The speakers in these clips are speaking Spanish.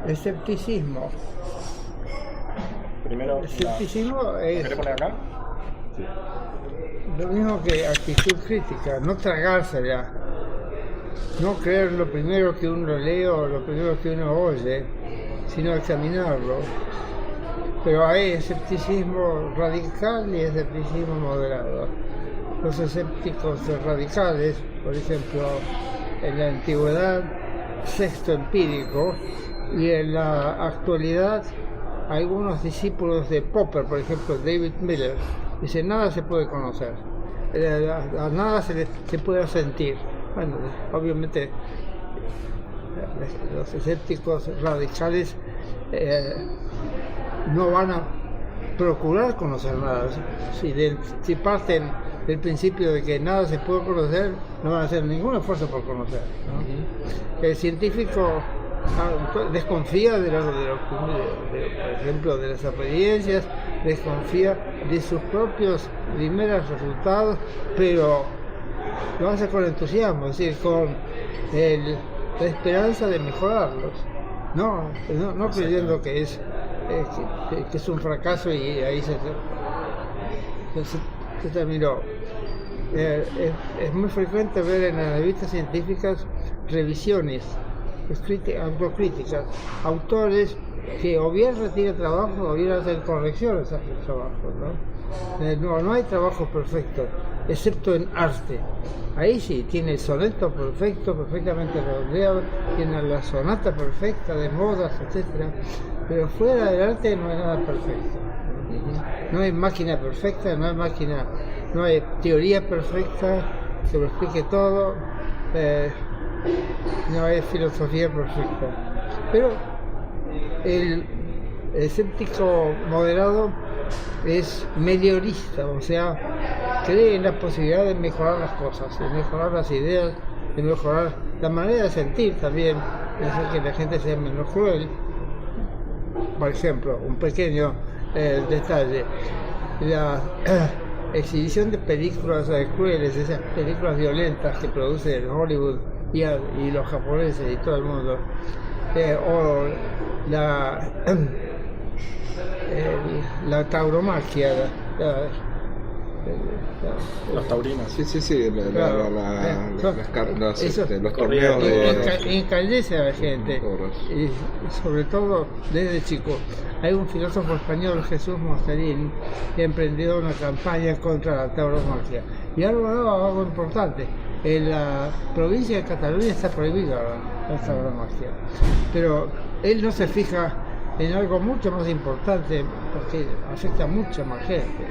Escepticismo. Primero, Escepticismo es ¿querés poner acá? Sí. lo mismo que actitud crítica, no tragársela, no creer lo primero que uno lee o lo primero que uno oye, sino examinarlo. Pero hay escepticismo radical y escepticismo moderado. Los escépticos radicales, por ejemplo, en la antigüedad, sexto empírico, y en la actualidad, algunos discípulos de Popper, por ejemplo, David Miller, dicen nada se puede conocer, a nada se puede sentir. Bueno, obviamente los escépticos radicales no van a procurar conocer nada. Si parten del principio de que nada se puede conocer, no van a hacer ningún esfuerzo por conocer, ¿no? El científico desconfía por ejemplo, de las apariencias, desconfía de sus propios primeros resultados, pero lo hace con entusiasmo, es decir, con la esperanza de mejorarlos, no creyendo que es un fracaso y ahí se terminó. Es muy frecuente ver en las revistas científicas revisiones, autocríticas, autores que o bien retiran trabajo o bien hacen correcciones a sus trabajos, ¿no? No hay trabajo perfecto, excepto en arte. Ahí sí, tiene el soneto perfecto, perfectamente redondeado, tiene la sonata perfecta de modas, etcétera. Pero fuera del arte no hay nada perfecto. No hay máquina perfecta, no hay teoría perfecta que lo explique todo, no hay filosofía perfecta. Pero el escéptico moderado es meliorista, o sea, cree en la posibilidad de mejorar las cosas, de mejorar las ideas, de mejorar la manera de sentir también, de hacer que la gente sea menos cruel. Por ejemplo, un pequeño detalle, la exhibición de películas crueles, esas películas violentas que produce Hollywood y los japoneses y todo el mundo, o la tauromaquia, Los taurinos. Sí, los torneos encandece a la gente, y sobre todo desde chico. Hay un filósofo español, Jesús Mosterín, que ha emprendido una campaña contra la tauromaquia. Y algo importante, en la provincia de Cataluña está prohibida la tauromaquia, pero él no se fija en algo mucho más importante, porque afecta a mucha más gente,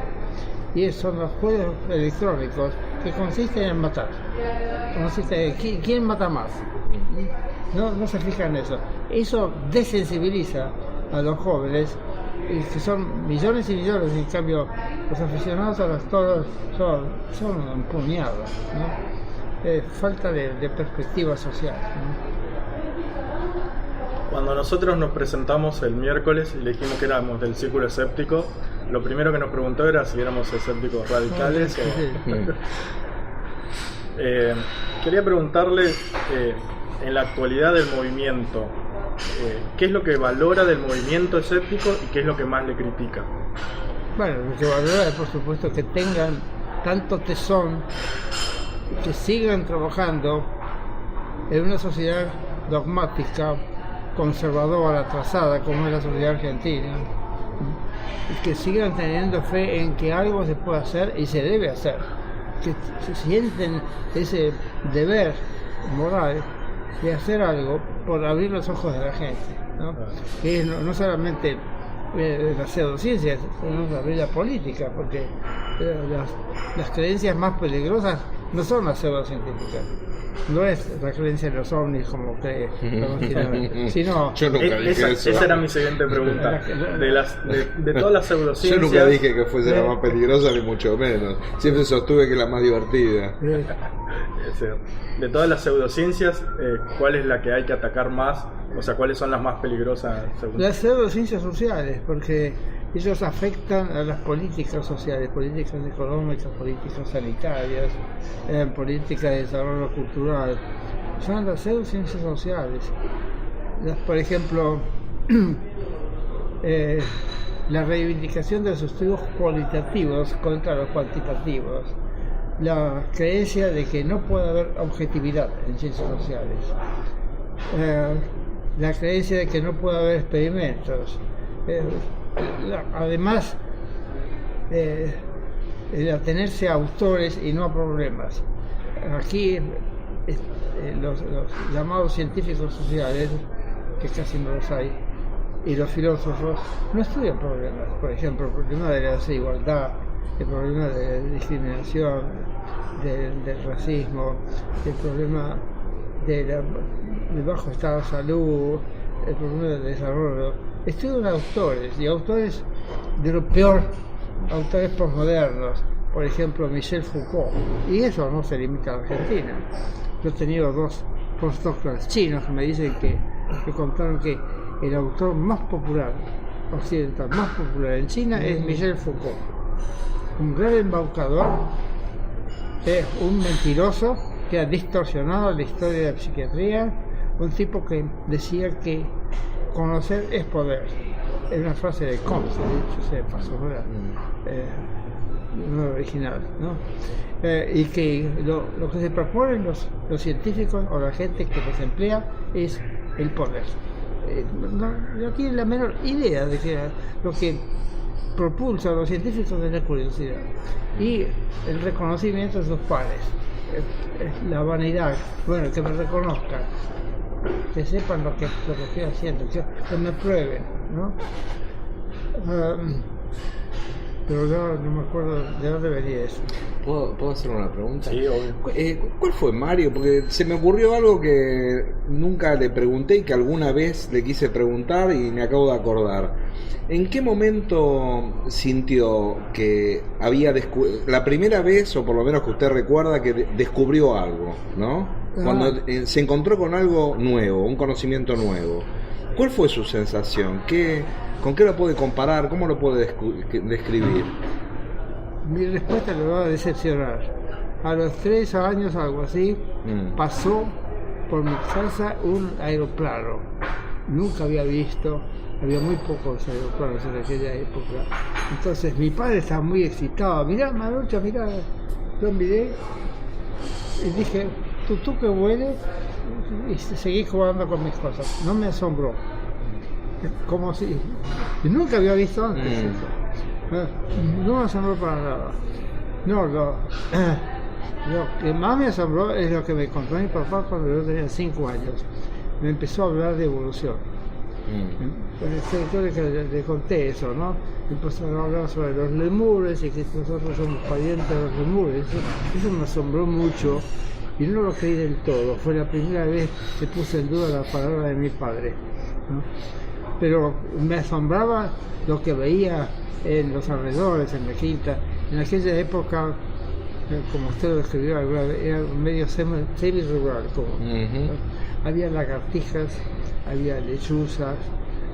y son los juegos electrónicos, que consisten en matar. Consiste en quién mata más. No se fija en eso. Eso desensibiliza a los jóvenes, que son millones y millones, en cambio los aficionados a los toros son un puñado, ¿no? Falta de perspectiva social, ¿no? Cuando nosotros nos presentamos el miércoles y le dijimos que éramos del círculo escéptico, lo primero que nos preguntó era si éramos escépticos radicales quería preguntarle, en la actualidad del movimiento, ¿qué es lo que valora del movimiento escéptico y qué es lo que más le critica? Bueno, lo que valora es, por supuesto, que tengan tanto tesón, que sigan trabajando en una sociedad dogmática, conservadora, atrasada, como es la sociedad argentina, y que sigan teniendo fe en que algo se puede hacer y se debe hacer, que se sienten ese deber moral de hacer algo por abrir los ojos de la gente, ¿no? Que es no solamente la pseudociencia, sino abrir la política, porque las creencias más peligrosas no son las pseudocientíficas. No es la creencia de los ovnis como cree, sino... Yo nunca dije eso. Esa era mi siguiente pregunta. De todas las pseudociencias... Yo nunca dije que fuese la más peligrosa, ni mucho menos. Siempre sostuve que es la más divertida. De todas las pseudociencias, ¿cuál es la que hay que atacar más? O sea, ¿cuáles son las más peligrosas? Las pseudociencias sociales, porque ellos afectan a las políticas sociales, políticas económicas, políticas sanitarias, políticas de desarrollo cultural. Son las pseudociencias sociales. Por ejemplo, la reivindicación de los estudios cualitativos contra los cuantitativos, la creencia de que no puede haber objetividad en ciencias sociales, la creencia de que no puede haber experimentos, además el atenerse a autores y no a problemas. Aquí los llamados científicos sociales, que casi no los hay, y los filósofos no estudian problemas. Por ejemplo, el problema de la desigualdad, el problema de la discriminación, del racismo, el problema del bajo estado de salud, el problema del desarrollo. Estudian autores, y autores de lo peor, autores posmodernos, por ejemplo Michel Foucault, y eso no se limita a la Argentina. Yo he tenido 2 postdoctores chinos que me dicen que contaron que el autor más popular occidental, más popular en China es Michel Foucault, un gran embaucador, un mentiroso que ha distorsionado la historia de la psiquiatría, un tipo que decía que conocer es poder. Es una frase de Comte, de hecho se pasó, ¿verdad? No original, ¿no? Y que lo que se proponen los científicos o la gente que los emplea es el poder. No tienen la menor idea de que lo que propulsa a los científicos es la curiosidad y el reconocimiento de sus pares, la vanidad, bueno, que me reconozcan, que sepan lo que estoy haciendo, que me prueben, ¿no? Pero yo no me acuerdo de dónde venía eso. ¿Puedo hacer una pregunta? Sí, obvio. ¿Cuál fue, Mario? Porque se me ocurrió algo que nunca le pregunté y que alguna vez le quise preguntar y me acabo de acordar. ¿En qué momento sintió que había la primera vez, o por lo menos que usted recuerda, que descubrió algo, ¿no? Cuando se encontró con algo nuevo, un conocimiento nuevo. ¿Cuál fue su sensación? ¿Con qué lo puede comparar? ¿Cómo lo puede describir? Mi respuesta le va a decepcionar. A los 3 años, algo así, pasó por mi casa un aeroplano. Nunca había visto, había muy pocos aeroplanos en aquella época. Entonces mi padre estaba muy excitado. Mirá, Marucha, mirá. Yo miré y dije, tú que huele, y seguí jugando con mis cosas. No me asombró. Como si nunca había visto antes eso. No me asombró para nada. No, lo que más me asombró es lo que me contó mi papá cuando yo tenía 5 años. Me empezó a hablar de evolución. Yo le conté eso, ¿no? Empezó a hablar sobre los lemures y que nosotros somos parientes de los lemures. Eso me asombró mucho y no lo creí del todo. Fue la primera vez que puse en duda la palabra de mi padre, ¿no? Pero me asombraba lo que veía en los alrededores, en la quinta. En aquella época, como usted lo describió, era medio semi-rural. Había lagartijas, había lechuzas,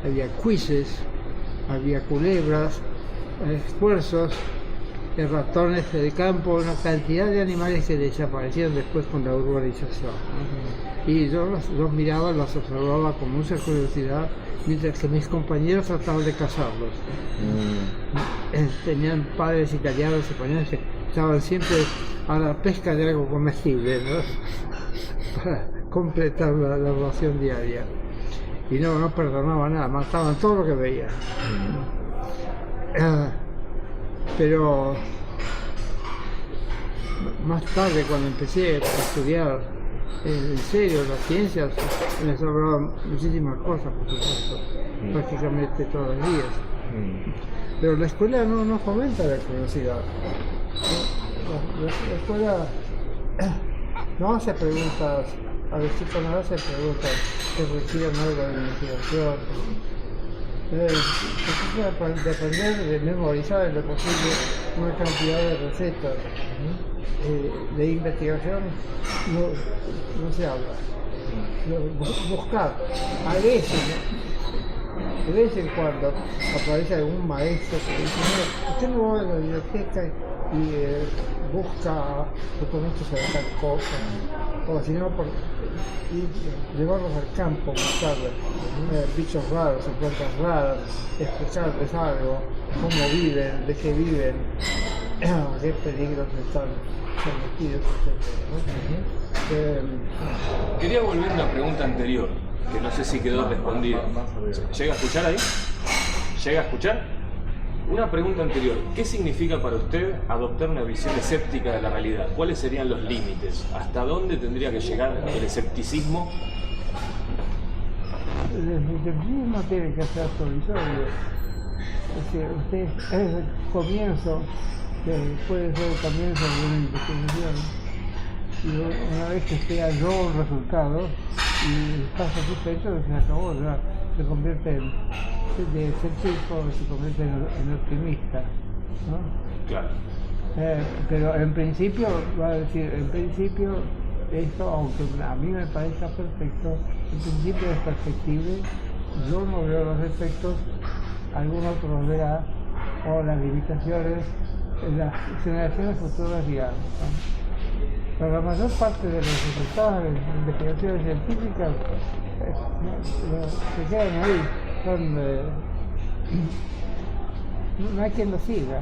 había cuises, había culebras, esfuerzos, ratones de campo, una cantidad de animales que desaparecieron después con la urbanización, ¿no? Y yo los miraba, los observaba con mucha curiosidad, mientras que mis compañeros trataban de cazarlos. Tenían padres italianos y españoles que estaban siempre a la pesca de algo comestible, ¿no? Para completar la ración diaria. Y no perdonaban nada, mataban todo lo que veían. Pero más tarde, cuando empecé a estudiar en serio las ciencias, me sobraban muchísimas cosas, por supuesto, prácticamente todos los días. Pero la escuela no fomenta la curiosidad. La escuela no hace preguntas, a los chicos no hacen preguntas que requieren algo de investigación. Se aprender, de memorizar en lo posible una cantidad de recetas. De investigación no se habla. Buscar, a veces, de vez en cuando aparece algún maestro que dice, mira, usted no va a la biblioteca y busca documentos de tal cosa, o si no, llevarlos al campo, mostrarles bichos raros, plantas raras, explicarles algo, cómo viven, de qué viven, qué peligros están sometidos, etc. Quería volver a una pregunta anterior, que no sé si quedó respondida. ¿Llega a escuchar ahí? ¿Llega a escuchar? Una pregunta anterior. ¿Qué significa para usted adoptar una visión escéptica de la realidad? ¿Cuáles serían los límites? ¿Hasta dónde tendría que llegar el escepticismo? El escepticismo tiene que ser provisorio. Usted es el comienzo, que puede ser el comienzo de una investigación. Y una vez que se halló un resultado y está satisfecho, se acabó, ya se convierte de escéptico, se convierte en optimista, ¿no? Claro. Pero en principio, va a decir, esto, aunque a mí me parezca perfecto, en principio es perfectible, yo no veo los efectos, algún otro los verá, o las limitaciones, las generaciones futuras dirán, ¿no? Pero la mayor parte de los resultados de investigaciones científicas se quedan ahí, no hay quien lo siga.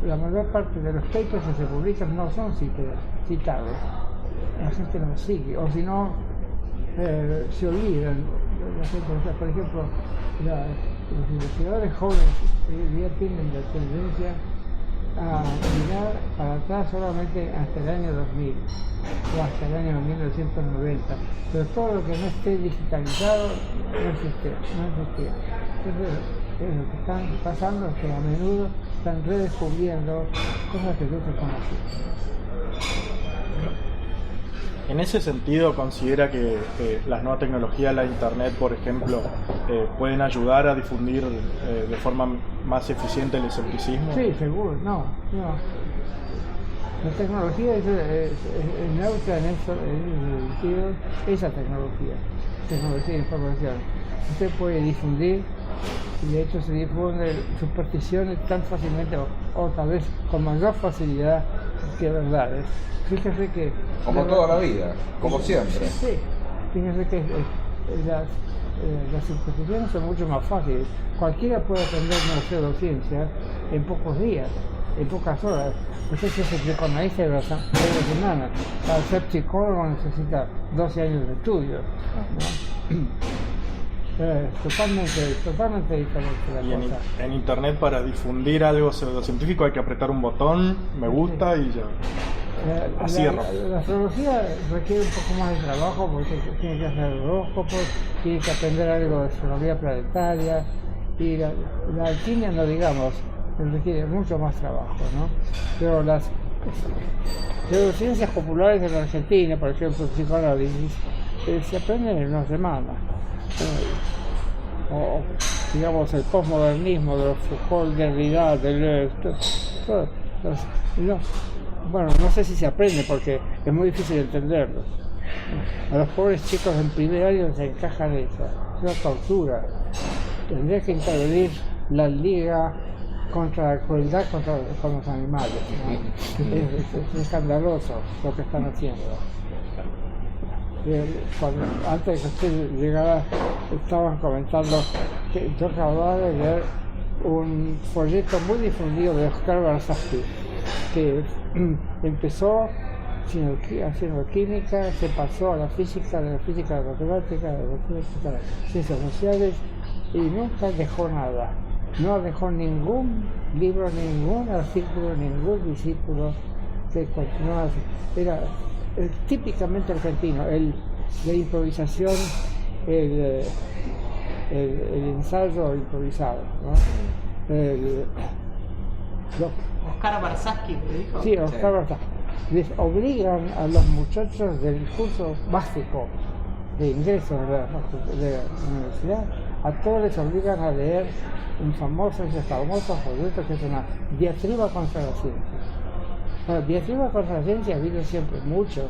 La mayor parte de los papers que se publican no son citados, la gente no los sigue, o si no, se olvidan. Por ejemplo, los investigadores jóvenes ya tienen la tendencia a mirar para atrás solamente hasta el año 2000 o hasta el año 1990, pero todo lo que no esté digitalizado no existe. Entonces, lo que están pasando es que a menudo están redescubriendo cosas que no se conocían. En ese sentido, ¿considera que las nuevas tecnologías, la internet, por ejemplo, pueden ayudar a difundir de forma más eficiente el escepticismo? Sí, seguro, no. La tecnología es neutra en ese sentido, esa tecnología de información. Usted puede difundir, y de hecho se difunden supersticiones tan fácilmente, o tal vez con mayor facilidad que verdades. Fíjese que... Como toda la vida, como siempre. Sí, fíjese que las supersticiones son mucho más fáciles. Cualquiera puede aprender una pseudociencia en pocos días, en pocas horas. Usted se hace psicoanalista de la semana. Para ser psicólogo necesita 12 años de estudio, ¿no? Totalmente diferente la y cosa. En internet, para difundir algo pseudocientífico hay que apretar un botón, me gusta y ya. La astrología requiere un poco más de trabajo porque tiene que hacer horóscopos, tiene que aprender algo de astrología planetaria, y la alquimia, no digamos, requiere mucho más trabajo, ¿no? Pero las ciencias populares en la Argentina, por ejemplo, el psicoanálisis, se aprenden en una semana. O digamos el postmodernismo de los Foucault, Derrida, Deleuze, bueno, no sé si se aprende porque es muy difícil entenderlo. A los pobres chicos en primer año se encajan eso, es una tortura. Tendría que intervenir la Liga contra la crueldad con los animales, ¿no? Es escandaloso lo que están haciendo. Antes de que usted llegara, estaban comentando que yo acababa de leer un folleto muy difundido de Oscar Barzazki, que empezó haciendo química, se pasó a la física, de la física matemática, de la física de ciencias sociales, y nunca dejó nada. No dejó ningún libro, ningún artículo, ningún discípulo que continuaba así. Era típicamente argentino, la improvisación, el ensayo improvisado, ¿no? Oscar Barzazki, ¿te dijo? Sí, Oscar Barzazki. Les obligan a los muchachos del curso básico de ingreso de la universidad, a todos les obligan a leer un famoso folleto que es una diatriba contra la ciencia. Bueno, diatriba contra la ciencia ha habido siempre muchos,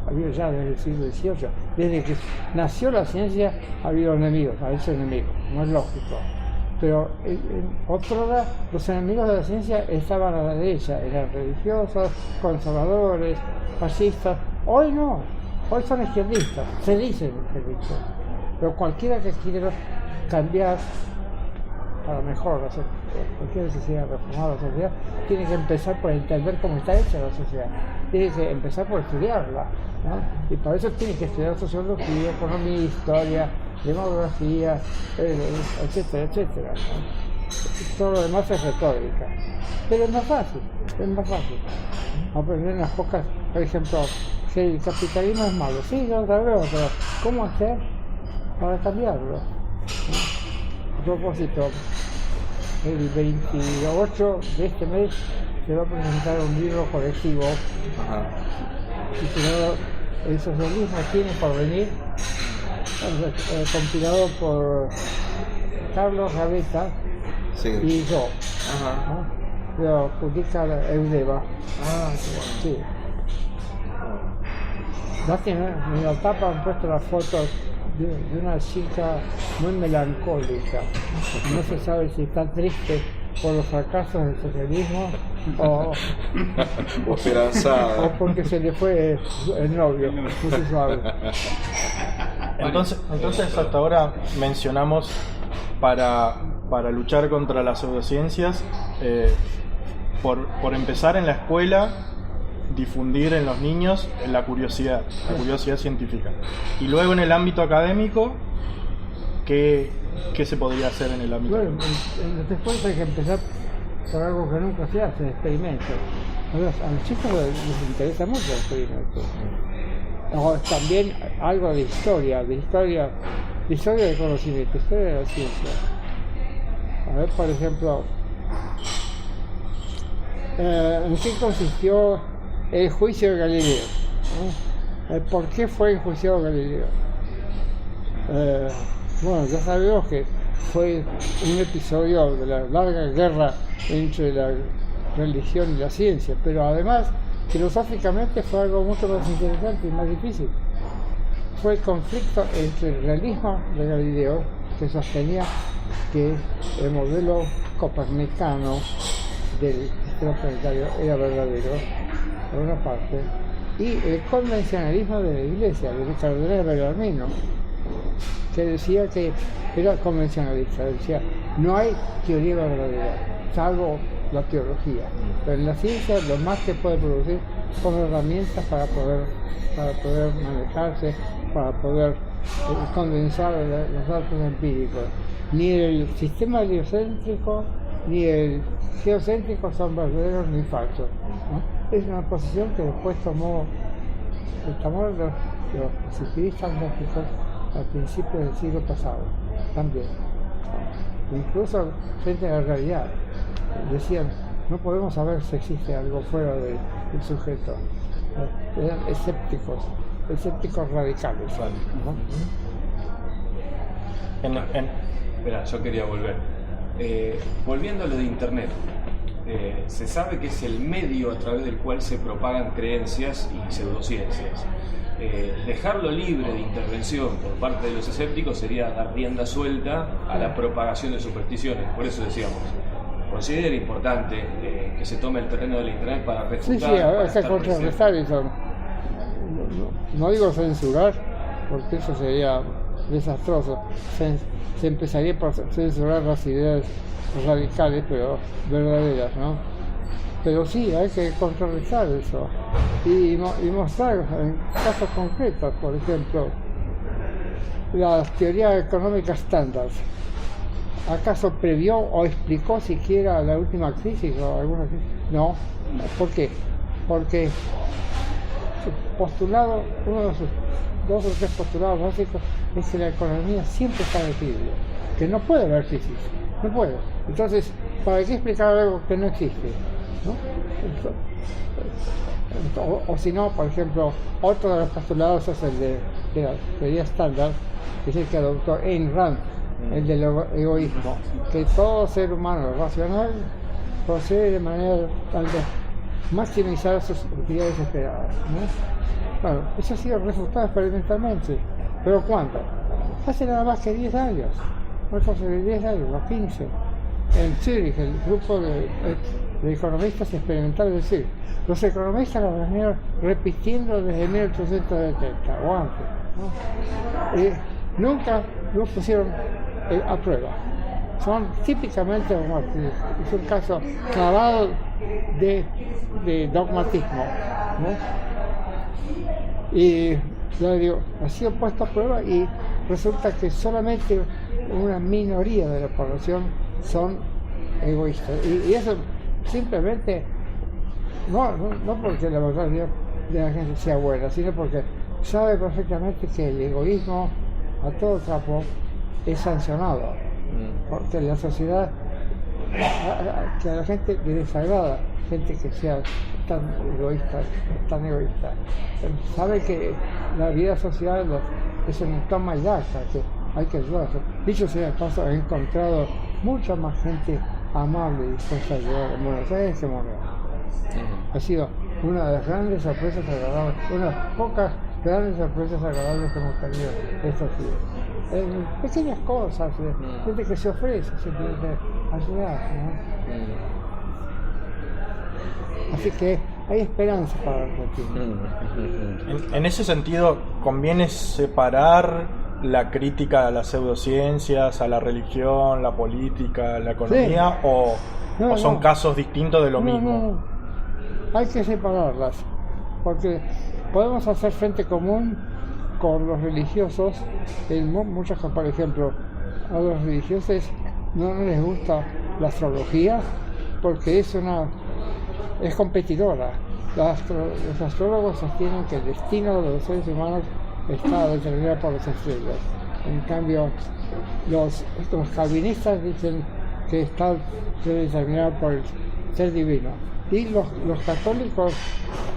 ha habido ya desde el siglo XVIII. Desde que nació la ciencia ha habido enemigos, ha hecho enemigos, no es lógico. Pero otrora los enemigos de la ciencia estaban a la derecha, eran religiosos, conservadores, fascistas. Hoy no, hoy son izquierdistas, se dicen izquierdistas. Pero cualquiera que quiera cambiar para mejor, cualquiera que quiera reformar la sociedad, tiene que empezar por entender cómo está hecha la sociedad, tiene que empezar por estudiarla, ¿no? Y para eso tiene que estudiar sociología, economía, historia, demografía, etcétera, etcétera, ¿no? Todo lo demás es retórica, pero es más fácil, aprender unas pocas, por ejemplo, si el capitalismo es malo, sí, lo sabemos, pero ¿cómo hacer para cambiarlo? ¿No? A propósito, el 28 de este mes se va a presentar un libro colectivo titulado El socialismo tiene por venir, compilado por Carlos Gaveta y yo. ¿No? Lo publica Eudeva. Sí. Lástima, en la tapa han puesto las fotos de una chica muy melancólica. No se sabe si está triste por los fracasos del socialismo o esperanzada, o porque se le fue el novio, no se sabe. Entonces hasta ahora mencionamos para luchar contra las pseudociencias, por empezar en la escuela, difundir en los niños la curiosidad científica. Y luego en el ámbito académico, ¿qué se podría hacer en el ámbito? Bueno, en las escuelas hay que empezar por algo que nunca se hace, experimentos. A los chicos les interesa mucho el experimento. También algo de historia del conocimiento, historia de la ciencia. A ver, por ejemplo, ¿en qué consistió el juicio de Galileo? ¿Por qué fue enjuiciado Galileo? Bueno, ya sabemos que fue un episodio de la larga guerra entre la religión y la ciencia, pero además, filosóficamente fue algo mucho más interesante y más difícil. Fue el conflicto entre el realismo de Galileo, que sostenía que el modelo copernicano del sistema planetario era verdadero, por una parte, y el convencionalismo de la Iglesia, del cardenal Bellarmino, que decía que era convencionalista, decía no hay teoría verdadera, salvo la teología, pero en la ciencia lo más que puede producir son herramientas para poder manejarse, para poder condensar los datos empíricos. Ni el sistema heliocéntrico ni el geocéntrico son verdaderos ni falsos, ¿no? Es una posición que después tomaron los positivistas lógicos al principio del siglo pasado, también. Incluso frente a la realidad, decían, no podemos saber si existe algo fuera del sujeto. Eran escépticos radicales, ¿no? Espera, yo quería volver. Volviendo a lo de Internet, se sabe que es el medio a través del cual se propagan creencias y pseudociencias. Dejarlo libre de intervención por parte de los escépticos sería dar rienda suelta a la propagación de supersticiones. Por eso decíamos, considero importante que se tome el terreno de la Internet para refutar. Sí, hay que contrarrestar eso. No digo censurar, porque eso sería desastroso. Se empezaría por censurar las ideas radicales, pero verdaderas, ¿no? Pero sí, hay que contrarrestar eso y mostrar en casos concretos, por ejemplo, la teoría económica estándar. ¿Acaso previó o explicó siquiera la última crisis o alguna crisis? No. ¿Por qué? Porque su postulado, uno de sus 2 o 3 postulados básicos es que la economía siempre está en equilibrio, que no puede haber crisis, no puede. Entonces, ¿para qué explicar algo que no existe? ¿No? O si no, por ejemplo, otro de los postulados es el de la teoría estándar, que es el que adoptó Ayn Rand, el del egoísmo, que todo ser humano racional procede de manera tal de maximizar sus utilidades esperadas, ¿no? Bueno, eso ha sido refutado experimentalmente, pero ¿cuándo? Hace nada más que 10 años, no cosa de 10 años, o 15. en Zurich, el grupo de economistas experimentales de Zurich. Los economistas lo venían repitiendo desde 1870 o antes, ¿no? Y nunca los pusieron a prueba. Son típicamente dogmáticos. Es un caso clavado de dogmatismo, ¿no? Y ha sido puesto a prueba y resulta que solamente una minoría de la población son egoístas. Y eso simplemente, no porque la mayoría de la gente sea buena, sino porque sabe perfectamente que el egoísmo a todo trapo es sancionado. Porque la sociedad, que a la gente le desagrada gente que sea tan egoísta. Sabe que la vida social es un toma y daca, que hay que ayudarse. Dicho sea de paso, he encontrado mucha más gente amable y dispuesta a ayudar en Buenos Aires que en Monreal. Ha sido una de las grandes sorpresas agradables, una de las pocas grandes sorpresas agradables que hemos tenido estos días. Pequeñas cosas, gente que se ofrece simplemente a ayudar, ¿no? Así que hay esperanza para Argentina. En ese sentido, ¿conviene separar la crítica a las pseudociencias, a la religión, la política, la economía, sí, o son casos distintos de lo mismo? No. Hay que separarlas, porque podemos hacer frente común con los religiosos en muchas cosas. Por ejemplo, a los religiosos no les gusta la astrología porque es competidora. Los astrólogos sostienen que el destino de los seres humanos está determinado por las estrellas. En cambio, los calvinistas dicen que está determinado por el ser divino. Y los católicos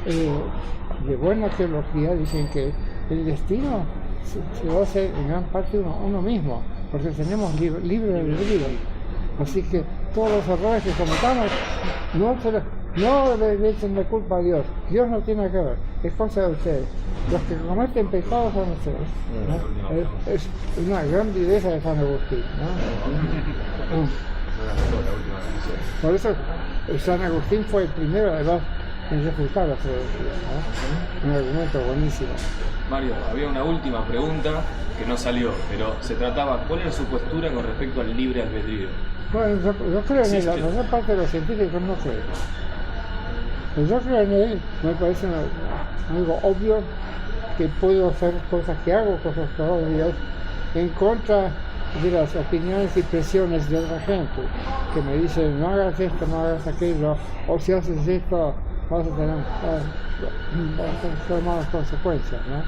de buena teología dicen que el destino se lo hace en gran parte uno mismo, porque tenemos libre albedrío. Así que todos los errores que cometamos no le echen la culpa a Dios. Dios no tiene que ver, es cosa de ustedes. Los que cometen pecados son ustedes, ¿no? Es una gran viveza de San Agustín, ¿no? Por eso San Agustín fue el primero, además, en refutar la astrología, ¿no? Un argumento buenísimo. Mario, había una última pregunta que no salió, pero se trataba, ¿cuál era su postura con respecto al libre albedrío? Bueno, yo creo en él, la mayor parte de los científicos no creen. Pero yo creo en él, me parece algo obvio que puedo hacer cosas que hago, cosas todos los días, en contra de las opiniones y presiones de otra gente, que me dicen, no hagas esto, no hagas aquello, o si haces esto, vas a tener malas consecuencias, ¿no?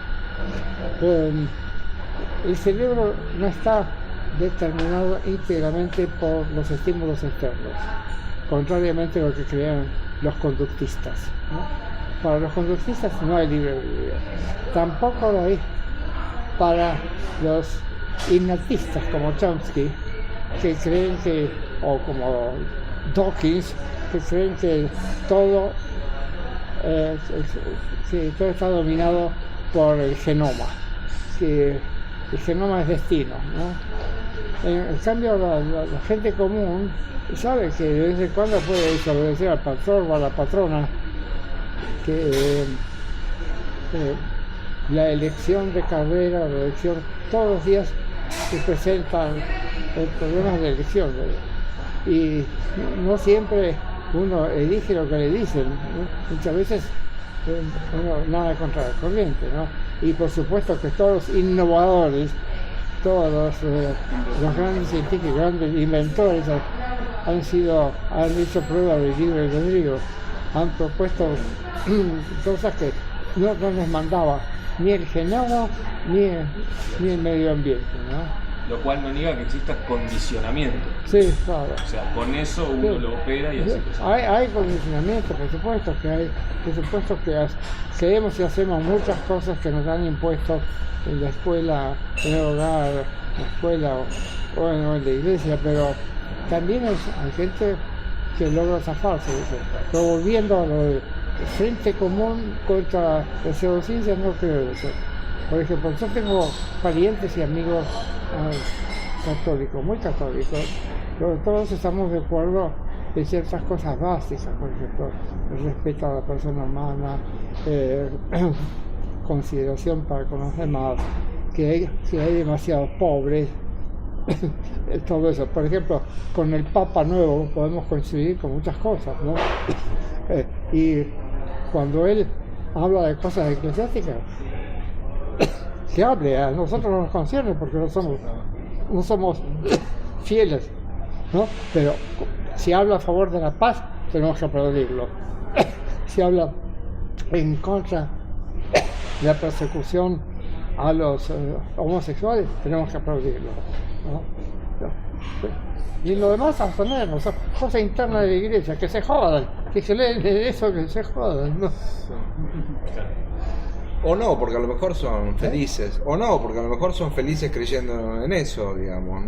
El cerebro no está determinado íntegramente por los estímulos externos, contrariamente a lo que crean los conductistas, ¿no? Para los conductistas no hay libre albedrío, tampoco lo hay para los innatistas como Chomsky, que creen que, o como Dawkins, que creen que todo está dominado por el genoma, que el genoma es destino, ¿no? En cambio, la gente común sabe que de vez en cuando puede desobedecer al patrón o a la patrona, que la elección de carrera, la elección, todos los días se presentan problemas de elección, ¿no? Y no siempre uno elige lo que le dicen, ¿no? Muchas veces uno nada contra la corriente, ¿no? Y por supuesto que todos los innovadores, todos los grandes científicos, grandes inventores han hecho prueba de libre albedrío, han propuesto cosas que no les mandaba ni el genoma ni el medio ambiente, ¿no? Lo cual no niega que exista condicionamiento. Sí, claro. O sea, con eso uno lo opera y hace cosas. Hay condicionamiento, por supuesto que hay. Por supuesto que creemos y hacemos muchas cosas que nos han impuesto en la escuela, en el hogar, en la escuela o en la iglesia, pero también hay gente que logra zafarse de eso. Pero volviendo a lo del frente común contra la pseudociencia, no creo en eso. Por ejemplo, yo tengo parientes y amigos católicos, muy católicos, pero todos estamos de acuerdo en ciertas cosas básicas, por ejemplo, el respeto a la persona humana, consideración para con los demás, que hay demasiados pobres, todo eso. Por ejemplo, con el Papa nuevo podemos coincidir con muchas cosas, ¿no? Y cuando él habla de cosas eclesiásticas, que hable, a nosotros no nos concierne porque no somos fieles, ¿no? Pero si habla a favor de la paz, tenemos que aplaudirlo. Si habla en contra de la persecución a los homosexuales, tenemos que aplaudirlo, ¿no? Y lo demás, abstenernos, cosa interna de la iglesia, que se jodan, que se leen de eso, que se jodan, ¿no? O no, porque a lo mejor son felices. O no, porque a lo mejor son felices creyendo en eso, digamos.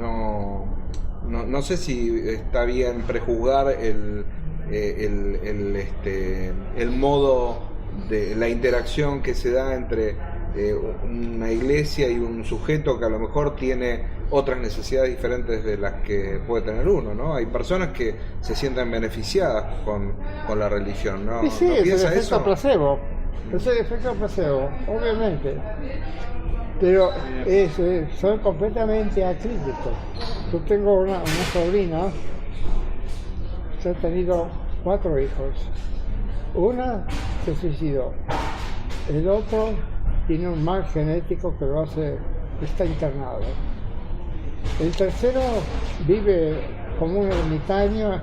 No sé si está bien prejuzgar el modo de la interacción que se da entre una iglesia y un sujeto que a lo mejor tiene otras necesidades diferentes de las que puede tener uno, ¿no? Hay personas que se sienten beneficiadas con la religión, ¿no? Sí, ¿No es el piensa efecto eso? placebo. Es el efecto placebo, obviamente. Pero soy completamente acrítico. Yo tengo una sobrina que ha tenido 4 hijos. Una se suicidó. El otro tiene un mal genético que lo hace, está internado. El tercero vive como un ermitaño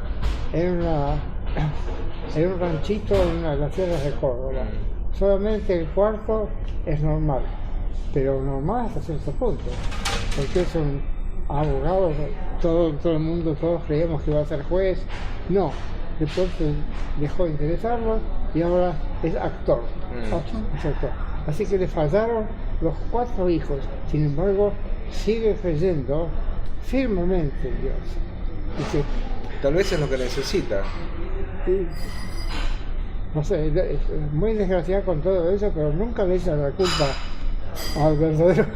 en un ranchito en una de las sierras de Córdoba. Solamente el cuarto es normal, pero normal hasta cierto punto, porque es un abogado, todo el mundo, todos creíamos que iba a ser juez. No, después dejó de interesarlo y ahora es actor. Es actor. Así que le fallaron los 4 hijos, sin embargo sigue creyendo firmemente en Dios. Dice, Tal vez es lo que necesita. no sé, es muy desgraciada con todo eso, pero nunca le echa la culpa al verdadero.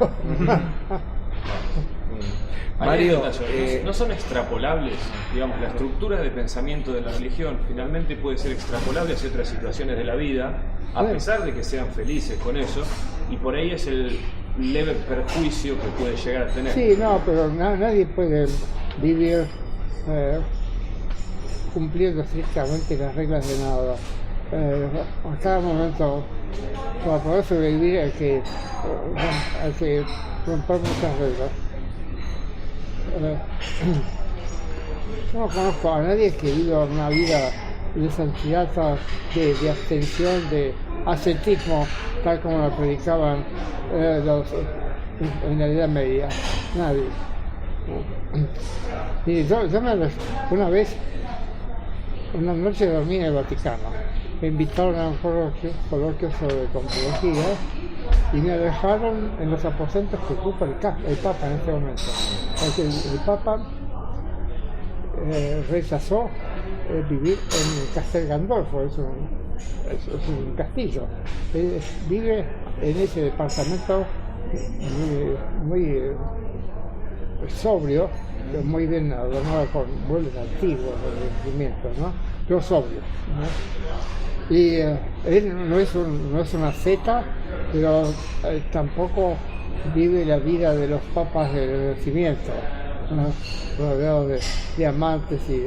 Mario, ¿no son extrapolables? Digamos, la estructura de pensamiento de la religión finalmente puede ser extrapolable hacia otras situaciones de la vida, a pesar de que sean felices con eso, y por ahí es el leve perjuicio que puede llegar a tener. Sí, no, pero nadie puede vivir cumpliendo estrictamente las reglas de nada. A cada momento, para poder sobrevivir hay que romper muchas reglas. Yo no conozco a nadie que viva una vida de santidad, de abstención, de ascetismo, tal como lo predicaban en la Edad Media. Nadie. Y yo una vez, una noche dormí en el Vaticano. Me invitaron a un coloquio sobre cosmología y me dejaron en los aposentos que ocupa el Papa en este momento. Porque el Papa rechazó vivir en Castel Gandolfo, es un castillo. Vive en ese departamento muy sobrio, muy bien adornado con muebles antiguos, revestimientos, ¿no? Pero sobrio, ¿no? Y él no es una seta, pero tampoco vive la vida de los papas del Renacimiento, ¿no? Rodeado de diamantes y...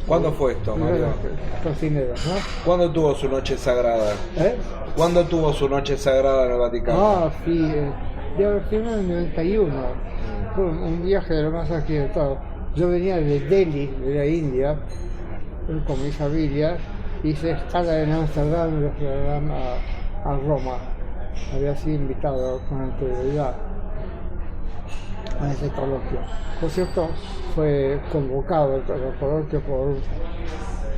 ¿Cuándo fue esto, Mario? Cocineros, ¿no? ¿Cuándo tuvo su noche sagrada? ¿Cuándo tuvo su noche sagrada en el Vaticano? Sí, yo fui en el 91, fue un viaje de lo más accidentado. Yo venía de Delhi, de la India, con mi familia, hice escala en Amsterdam y de Amsterdam a Roma. Había sido invitado con anterioridad a ese coloquio. Por cierto, fue convocado el coloquio por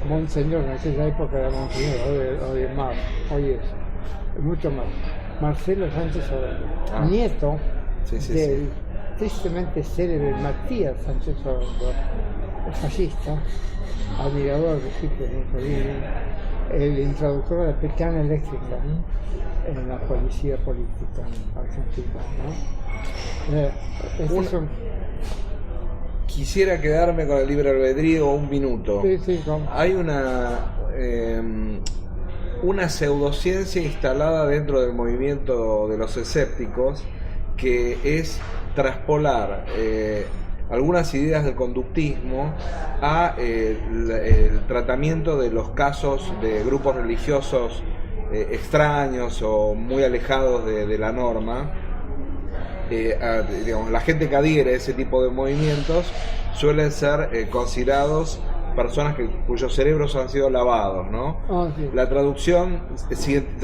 Monseñor, en aquella época era Monseñor, hoy es más, hoy es mucho más. Marcelo Sánchez Orondo, nieto del tristemente célebre Matías Sánchez Orondo, fascista, admirador de Hitler y Mussolini, el introductor de la pecana eléctrica en la policía política argentina, ¿no? quisiera quedarme con el libre albedrío un minuto. Sí, ¿cómo? Hay una pseudociencia instalada dentro del movimiento de los escépticos que es traspolar algunas ideas del conductismo a el tratamiento de los casos de grupos religiosos extraños o muy alejados de la norma. Digamos, la gente que adhiere a ese tipo de movimientos suelen ser considerados personas cuyos cerebros han sido lavados, ¿no? Sí. La traducción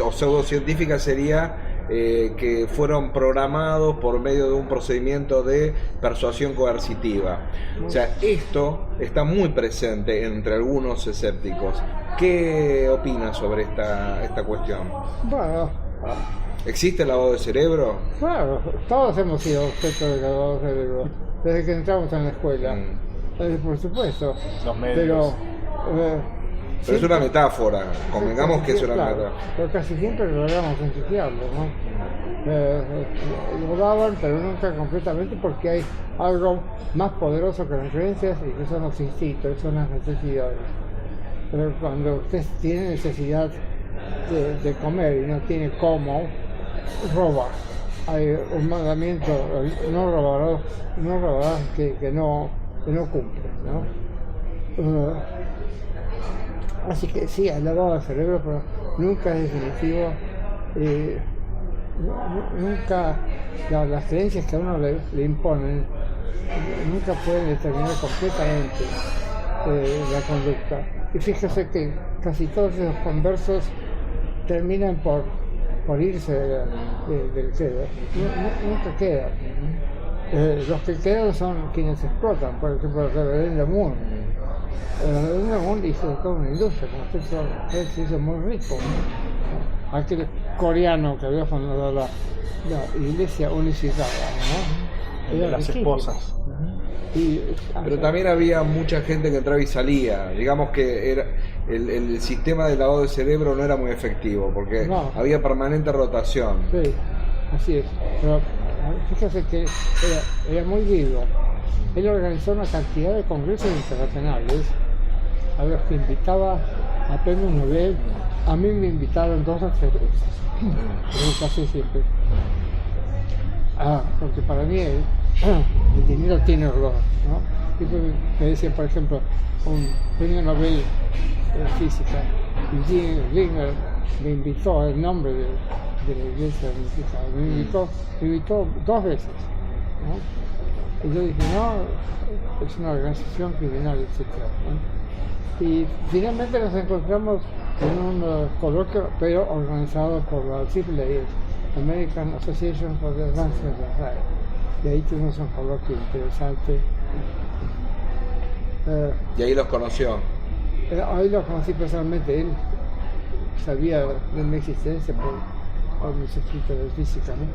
o pseudocientífica sería que fueron programados por medio de un procedimiento de persuasión coercitiva. O sea, esto está muy presente entre algunos escépticos. ¿Qué opinas sobre esta cuestión? Bueno, ¿Existe el lavado de cerebro? claro, todos hemos sido objeto de lavado de cerebro desde que entramos en la escuela. Por supuesto. Los medios. Pero es una metáfora, convengamos que es una claro, metáfora. pero casi siempre logramos ensuciarlo, ¿no? Lo daban, pero nunca completamente, porque hay algo más poderoso que las creencias y que son los instintos, son las necesidades. Pero cuando usted tiene necesidad de comer y no tiene cómo, roba. Hay un mandamiento, no robarás que no cumple, ¿no? Así que sí, hay lavado de cerebro, pero nunca es definitivo. Nunca las creencias que a uno le imponen nunca pueden determinar completamente la conducta. Y fíjese que casi todos esos conversos terminan por irse del credo. Nunca quedan. Los que quedan son quienes explotan, por ejemplo el reverendo Moon. El reverendo Moon hizo toda una industria, como usted se hizo muy rico, ¿no? Aquel coreano que había fundado la iglesia unificada, ¿no? De las esposas. Pero también había mucha gente que entraba y salía. Digamos que era el sistema de lavado de cerebro no era muy efectivo porque había permanente rotación. Sí, así es. Pero fíjese que era muy vivo. Él organizó una cantidad de congresos internacionales a los que invitaba a premios Nobel. A mí me invitaron 2 o 3 veces, pero casi siempre. Porque para mí el dinero tiene olor, ¿no? Y me decía, por ejemplo, un premio Nobel de física, Eugene Wigner me invitó en nombre de la iglesia unificada, me invitó 2 veces, ¿no? Y yo dije, no, es una organización criminal, etc., ¿no? Y finalmente nos encontramos en un coloquio, pero organizado por la AAA, American Association for the Advancement of Life. Y ahí tuvimos un coloquio interesante. Y ahí los conoció. Ahí lo conocí personalmente. Él sabía de mi existencia por mis escritos de física, ¿no?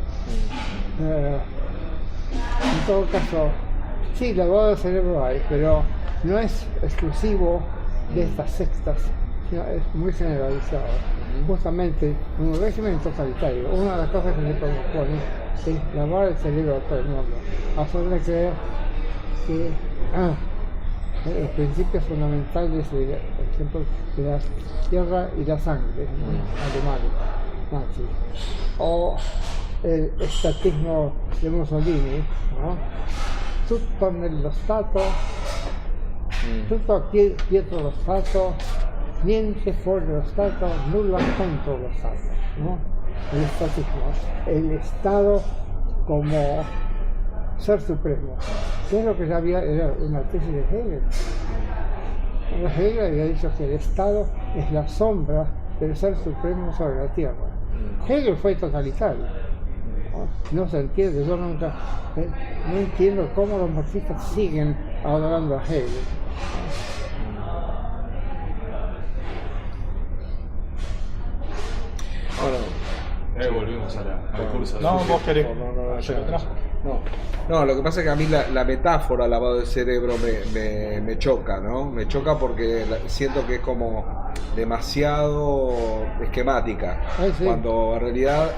En todo caso, sí, lavado de cerebro hay, pero no es exclusivo de estas sectas, sino es muy generalizado. Justamente en un régimen totalitario, una de las cosas que se propone es lavar el cerebro a todo el mundo, hacerle creer que los principios fundamentales, por ejemplo, de la tierra y la sangre, alemanes, nazis, o el estatismo de Mussolini, ¿no? Tutto nello Stato, tutto dietro lo Stato, niente fuori lo Stato, nulla contro lo Stato, ¿no? El estatismo, el Estado como ser supremo. ¿Qué es lo que ya había? Era una tesis de Hegel. Hegel había dicho que el Estado es la sombra del ser supremo sobre la tierra. Hegel fue totalitario. No se entiende, yo nunca no entiendo cómo los marxistas siguen adorando a Hegel. Bueno, volvimos al curso. No, vos querés. No, lo que pasa es que a mí la metáfora lavado de cerebro me choca, ¿no? Me choca porque siento que es como demasiado esquemática, Sí. cuando en realidad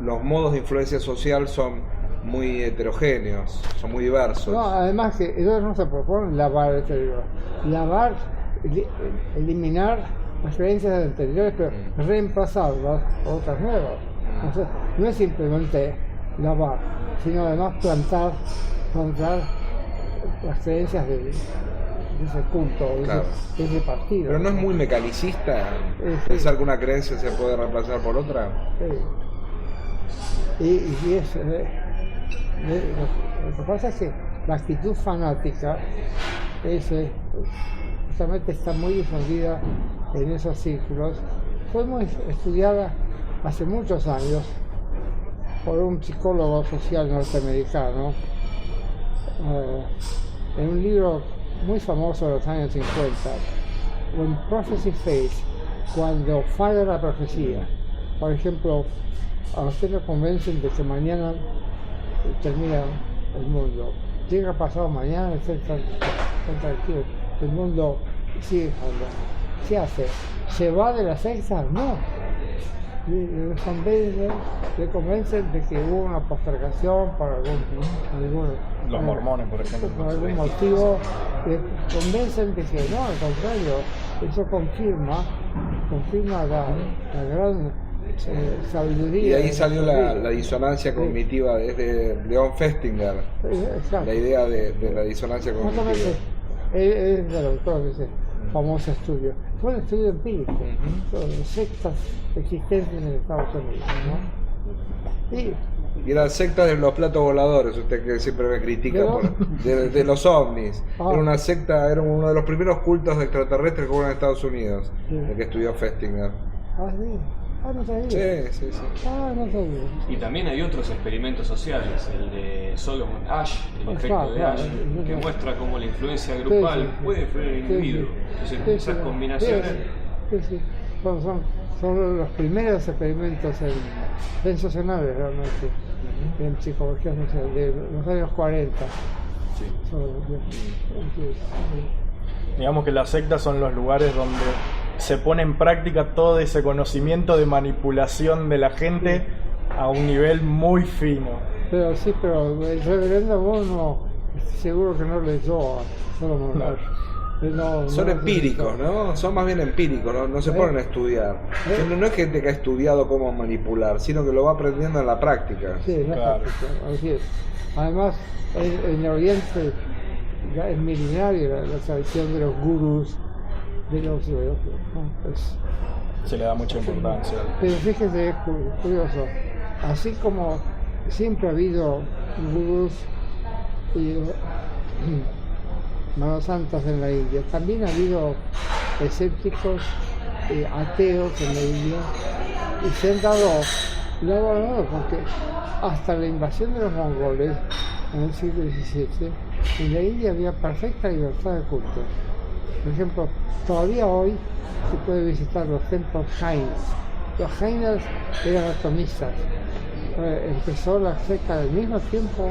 los modos de influencia social son muy heterogéneos, son muy diversos. No, además que ellos no se proponen lavar el cerebro. Lavar, eliminar las creencias anteriores, pero reemplazarlas por otras nuevas. Entonces, no es simplemente lavar, sino además plantar las creencias de ese culto, Claro. de ese partido. Pero no es muy mecanicista pensar que una creencia se puede reemplazar por otra. Sí. Y es, lo que pasa es que la actitud fanática justamente está muy difundida en esos círculos. Fue muy estudiada hace muchos años por un psicólogo social norteamericano en un libro muy famoso de los años 50, When Prophecy Fades, cuando falla la profecía. Por ejemplo, a usted lo convencen de que mañana termina el mundo. Llega pasado mañana, está tranquilo. El mundo sigue andando. ¿Qué hace? ¿Se va de la secta? No. Le convencen de que hubo una postergación por Los mormones, por ejemplo. por algún motivo. Le convencen de que no, al contrario, eso confirma la gran sabiduría. Y ahí salió la disonancia cognitiva desde Leon Festinger, Exacto. la idea de la disonancia cognitiva. Justamente, es el autor de ese famoso estudio. Fue un estudio empírico sobre sectas existentes en Estados Unidos, ¿no? Y eran sectas de los platos voladores, usted que siempre me critica, de los ovnis. Era una secta, era uno de los primeros cultos de extraterrestres que hubo en Estados Unidos, el que estudió Festinger. Sí. No sabía. Sí. No sabía. Y también hay otros experimentos sociales, el de Solomon Ash, el efecto de Ash, que muestra cómo la influencia grupal puede influir en el individuo. Entonces, esas combinaciones... Sí. Son los primeros experimentos sensacionales realmente en psicología social, de los años 40. Digamos que las sectas son los lugares donde se pone en práctica todo ese conocimiento de manipulación de la gente a un nivel muy fino. Pero el reverendo Bono, estoy seguro que no leyó a Solomon Ash. Son empíricos, ¿no? Son más bien empíricos, no se ponen a estudiar. No es gente que ha estudiado cómo manipular, sino que lo va aprendiendo en la práctica. Sí, en la práctica, así es. Además, en el Oriente ya es milenaria la tradición de los gurús, se le da mucha importancia. Pero fíjese, es curioso, así como siempre ha habido gurús y manos santas en la India, también ha habido escépticos, ateos en la India, y se han dado lado a lado, porque hasta la invasión de los mongoles en el siglo XVII, en la India había perfecta libertad de culto. Por ejemplo, todavía hoy se puede visitar los templos Jainas. Los Jainas eran atomistas. Empezó la secta al mismo tiempo,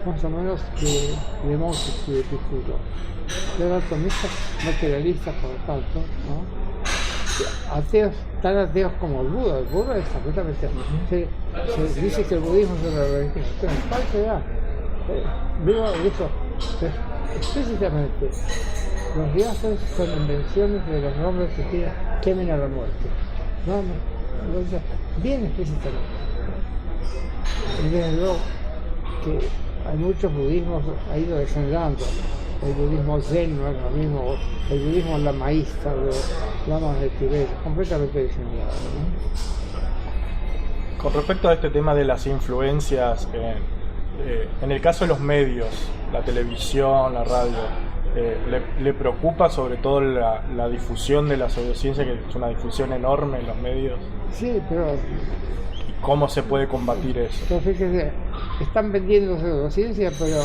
más o menos, que de Moses y de Epicuro. Eran atomistas, materialistas, por lo tanto, ¿no? Ateos, tan ateos como el Buda. El Buda es completamente... Se dice que el budismo es una religión. Pero en parte ya. Dijo explícitamente, los dioses son invenciones de los hombres que temen a la muerte. No, lo dice bien explícitamente. Y desde luego que hay muchos budismos, ha ido degenerando. El budismo zen no es lo mismo, el budismo lamaísta, los lamas de Tibet, completamente degenerado, ¿no? Con respecto a este tema de las influencias, en el caso de los medios, la televisión, la radio, ¿le preocupa sobre todo la difusión de la pseudociencia, que es una difusión enorme en los medios? Sí, pero... ¿Cómo se puede combatir eso? Pero fíjese, están vendiendo pseudociencia, pero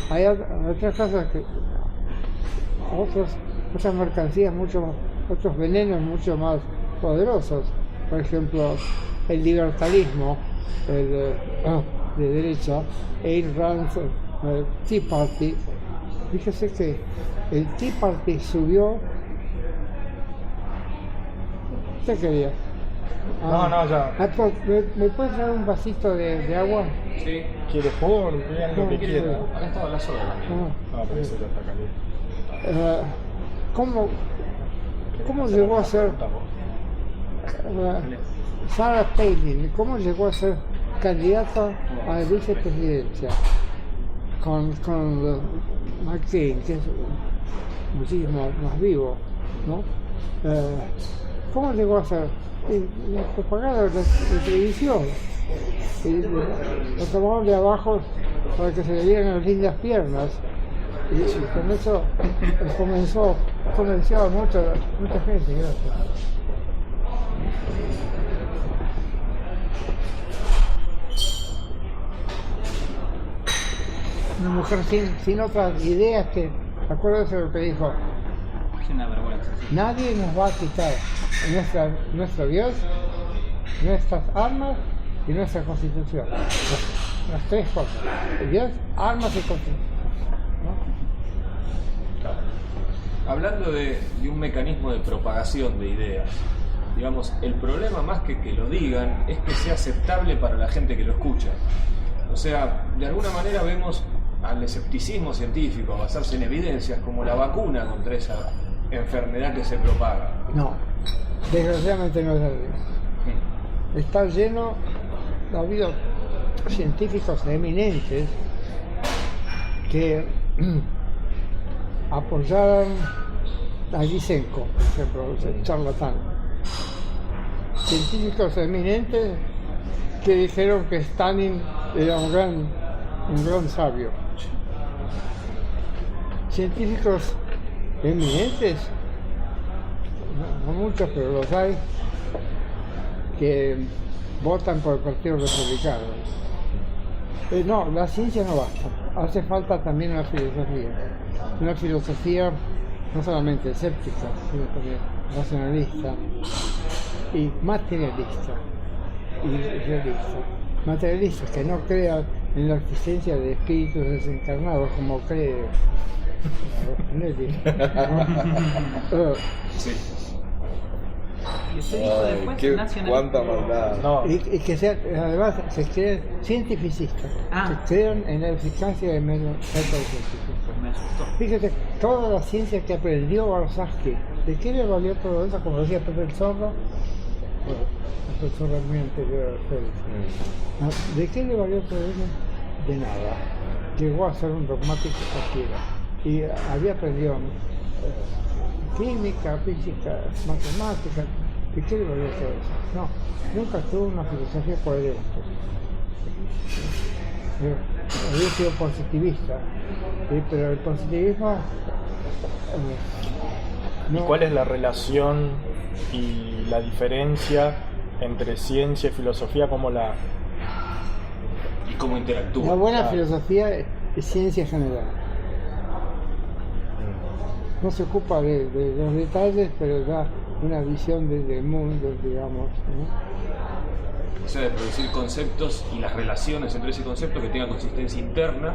hay otras cosas otras mercancías, otros venenos mucho más poderosos. Por ejemplo, el libertarismo de derecha, Ayn Rand, el Tea Party. Fíjese que el Tea Party subió. ¿Usted quería? No, ya. ¿Me puedes traer un vasito de agua? Sí. ¿Quiere jugo? Vean lo que quiera. Acá estaba la soda también. No, pero eso ya está caliente. ¿Cómo llegó a ser Sarah Palin? ¿Cómo llegó a ser candidata a la vicepresidencia con McCain, que es muchísimo más vivo, ¿no? ¿Cómo llegó a ser? La propaganda de televisión. Lo tomaron de abajo para que se le vieran las lindas piernas. Y con eso convenció a mucha gente. Gracias. Una mujer sin otras ideas que, acuérdense de lo que dijo, Es una vergüenza. Sí. nadie nos va a quitar nuestro Dios, nuestras armas y nuestra constitución. Las tres cosas. Dios, armas y constitución. ¿No? Hablando de un mecanismo de propagación de ideas, digamos, el problema más que lo digan es que sea aceptable para la gente que lo escucha. O sea, de alguna manera vemos al escepticismo científico a basarse en evidencias como la vacuna contra esa enfermedad que se propaga. No, desgraciadamente no es así. Está lleno, ha habido científicos eminentes que apoyaron a Lysenko, por ejemplo, ese charlatán. Científicos eminentes que dijeron que Stalin era un gran sabio. Científicos eminentes, no muchos, pero los hay, que votan por el Partido Republicano. No, la ciencia no basta, hace falta también una filosofía no solamente escéptica, sino también racionalista y materialista y realista. Materialistas que no crean en la existencia de espíritus desencarnados como cree Nelly. Sí. Y usted dijo después nacional. Cuánta maldad. No, Y que sean, además se creen cientificistas, que crean en la eficacia del método científico. Me asustó. Fíjate, toda la ciencia que aprendió Barsaski, ¿de qué le valió todo eso? Como decía Pepe el Zorro, el Zorro muy anterior a ustedes. ¿De qué le valió todo eso? De nada. Llegó a ser un dogmático cualquiera. Y había aprendido química, física, matemáticas. ¿De qué le valió todo eso? No, nunca tuvo una filosofía coherente. Había sido positivista, pero el positivismo ¿y cuál es la relación y la diferencia entre ciencia y filosofía? ¿Cómo la...? ¿Y cómo interactúa? una buena filosofía es ciencia general. No se ocupa de los detalles, pero da una visión del mundo, digamos, ¿no? O sea, de producir conceptos y las relaciones entre ese concepto que tengan consistencia interna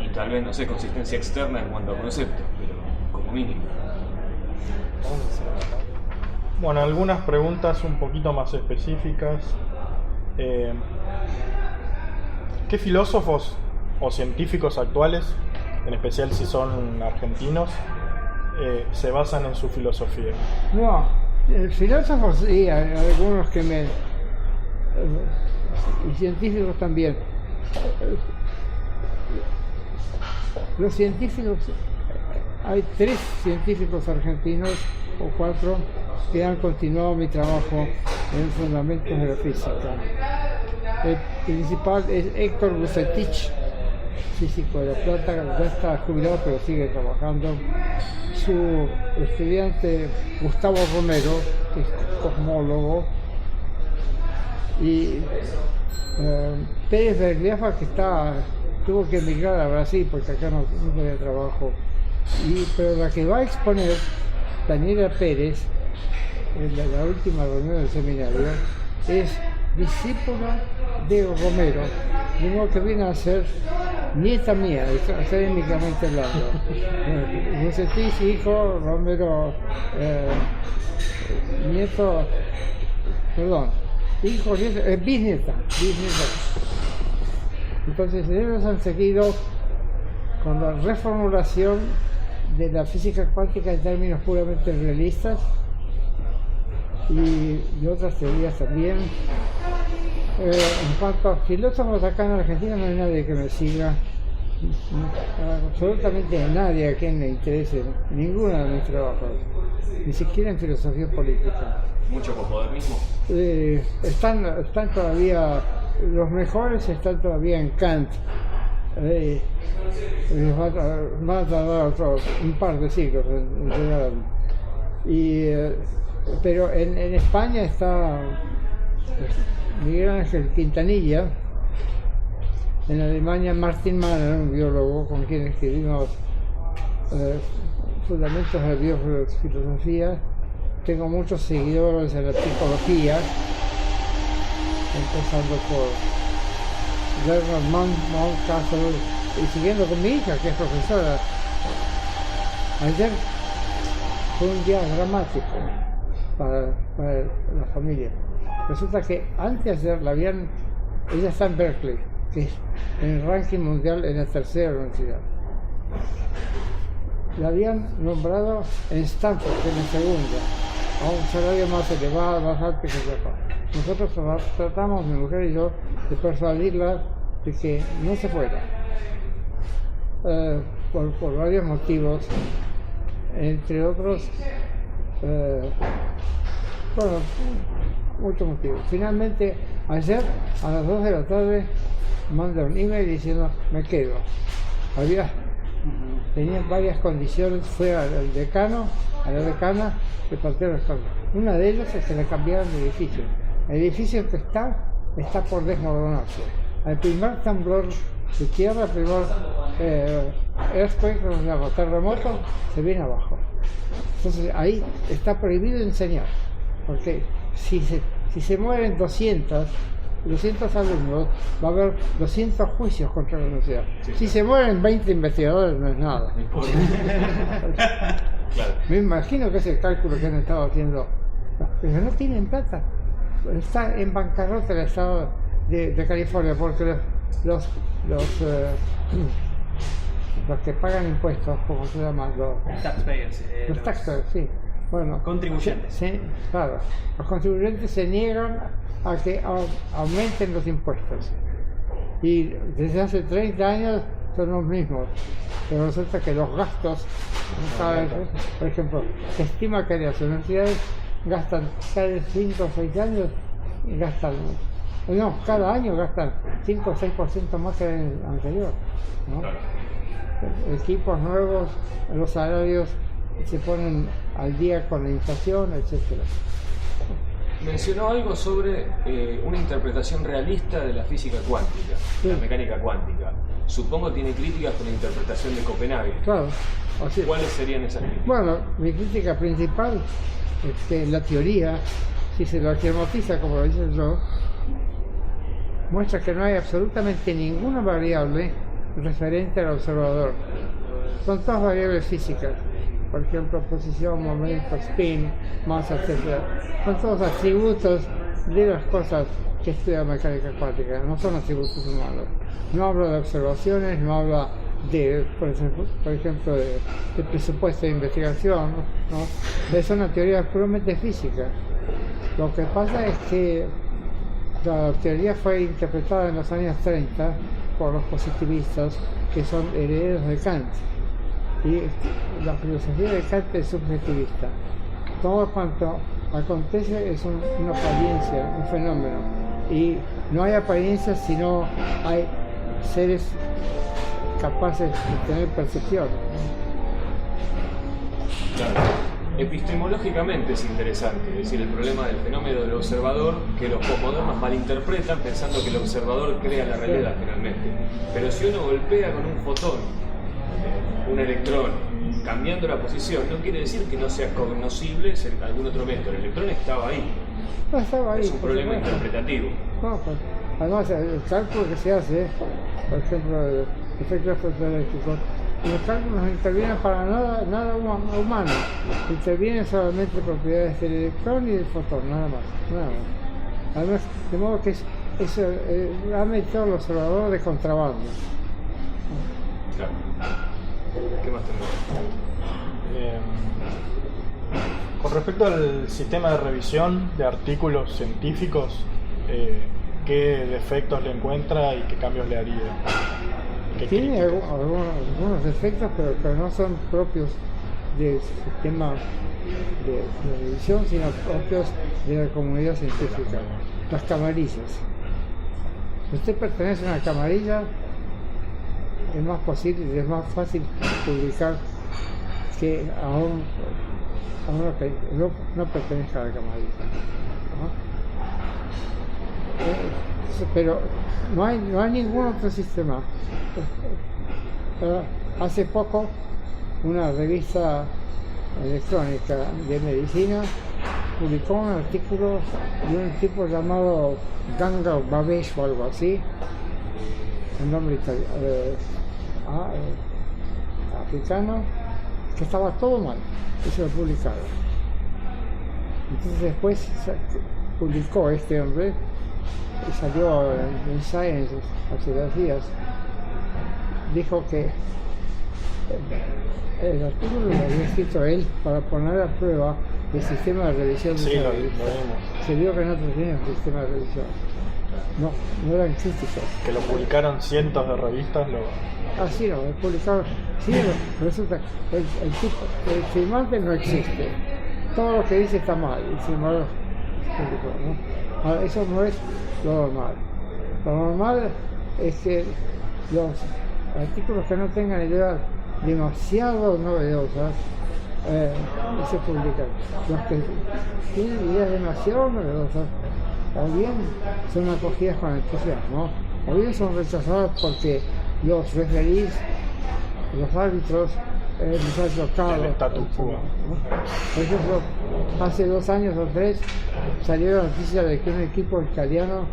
y tal vez, no sé, consistencia externa en cuanto a conceptos, pero como mínimo. Bueno, algunas preguntas un poquito más específicas. ¿Qué filósofos o científicos actuales, en especial si son argentinos, se basan en su filosofía? No, filósofos sí, hay algunos que me... y científicos también. Los científicos, hay 3 científicos argentinos o 4 que han continuado mi trabajo en fundamentos de la física. El principal es Héctor Bucetich, físico de La Plata, ya está jubilado pero sigue trabajando. Su estudiante Gustavo Romero, que es cosmólogo, y Pérez Bergliafa, que tuvo que emigrar a Brasil porque acá no tenía trabajo. Pero la que va a exponer, Daniela Pérez, en la última reunión del seminario, es discípula de Romero, de modo que viene a ser nieta mía, académicamente hablando. Bucetich, hijo, Romero, nieto, perdón, hijos, bisnieta. Entonces ellos han seguido con la reformulación de la física cuántica en términos puramente realistas y de otras teorías también. En cuanto a filósofos acá en Argentina, no hay nadie que me siga, absolutamente nadie a quien le interese ninguno de mis trabajos, ni siquiera en filosofía política. ¿Mucho posmodernismo? Están todavía, los mejores están todavía en Kant. Va a tardar un par de siglos en llegar. Pero en España está Miguel Ángel Quintanilla, en Alemania Martin Mahler, un biólogo con quien escribimos fundamentos de la biofilosofía. Tengo muchos seguidores en la psicología, empezando por Bernard Mountcastle y siguiendo con mi hija, que es profesora. Ayer fue un día dramático para la familia. Resulta que antes de ella está en Berkeley, que es en el ranking mundial en la tercera universidad. La habían nombrado en Stanford, en la segunda, a un salario más elevado, más alto que yo. Nosotros tratamos, mi mujer y yo, de persuadirla de que no se fuera, por varios motivos, entre otros, muchos motivos. Finalmente, ayer a las 2 de la tarde mandé un email diciendo me quedo. Tenía varias condiciones, fue a la decana, de plantear las cosas. Una de ellas es que le cambiaron de edificio. El edificio que está por desmoronarse. Al primer temblor de tierra, el primer earthquake, como se llama, terremoto, se viene abajo. Entonces ahí está prohibido enseñar, porque si se mueren 200 alumnos, va a haber 200 juicios contra la universidad. Si se mueren 20 investigadores, no es nada. Claro. Me imagino que es el cálculo que han estado haciendo. Pero no tienen plata. Está en bancarrota el estado de California, porque los que pagan impuestos, ¿cómo se llama? Los taxpayers. Los taxpayers, sí. Bueno, contribuyentes. Sí, claro. Los contribuyentes se niegan a que aumenten los impuestos. Y desde hace 30 años son los mismos. Pero resulta que los gastos, por ejemplo, se estima que las universidades gastan cada 5 o 6 años, cada año gastan 5 o 6% más que el año anterior, ¿no? Claro. Equipos nuevos, los salarios se ponen al día con la inflación, etcétera. Mencionó algo sobre una interpretación realista de la física cuántica, Sí. la mecánica cuántica. Supongo tiene críticas con la interpretación de Copenhague. Claro, así es. ¿Cuáles serían esas críticas? Bueno, mi crítica principal es que la teoría, si se lo esquematiza como lo dice yo, muestra que no hay absolutamente ninguna variable referente al observador. Son todas variables físicas, por ejemplo, posición, momento, spin, masa, etc. Son todos atributos de las cosas que estudia mecánica cuántica, no son atributos humanos. No habla de observaciones, no habla de, por ejemplo, de presupuesto de investigación, ¿no? Es una teoría puramente física. Lo que pasa es que la teoría fue interpretada en los años 30 por los positivistas, que son herederos de Kant. Y la filosofía de Kant es subjetivista. Todo cuanto acontece es una apariencia, un fenómeno. Y no hay apariencias si no hay seres capaces de tener percepción. Claro. Epistemológicamente es interesante, es decir, el problema del fenómeno del observador, que los posmodernos malinterpretan pensando que el observador crea la realidad finalmente. Pero si uno golpea con un fotón, un electrón, cambiando la posición, no quiere decir que no sea cognoscible en algún otro método. El electrón estaba ahí. No estaba ahí. Es un problema interpretativo. No, pues, además, el cálculo que se hace, por ejemplo, el efecto fotoeléctrico, los cálculos no intervienen para nada humano. Intervienen solamente propiedades del electrón y del fotón, nada más. Además, de modo que ha metido al observador de contrabando. Claro. ¿Qué más tenemos? Con respecto al sistema de revisión de artículos científicos, ¿qué defectos le encuentra y qué cambios le haría? Tiene algunos defectos, pero no son propios del sistema de revisión, sino propios de la comunidad científica. Las camarillas. Si usted pertenece a una camarilla, es más posible, es más fácil publicar que a uno que no pertenezca a la camarilla, ¿no? Pero no hay ningún otro sistema. Hace poco una revista electrónica de medicina publicó un artículo de un tipo llamado Ganga Babesh o algo así, un nombre africano, que estaba todo mal, y se lo publicaron. Entonces después publicó este hombre y salió en Science hace 2 días. Dijo que el artículo lo había escrito él para poner a prueba el sistema de revisión de esa revista. Se vio que no tenía un sistema de revisión. No eran críticos. Que lo publicaron cientos de revistas. Sí, lo publicaron. Sí, resulta que el firmante no existe. Todo lo que dice está mal. El firmador publicó, ¿no? Ahora, eso no es lo normal. Lo normal es que los artículos que no tengan ideas demasiado novedosas se publican. Los que tienen ideas demasiado novedosas o bien son acogidas con entusiasmo, o bien son rechazadas porque los referís, los árbitros les ha chocado. El statu quo. Por ejemplo, hace 2 años o 3 salió la noticia de que un equipo italiano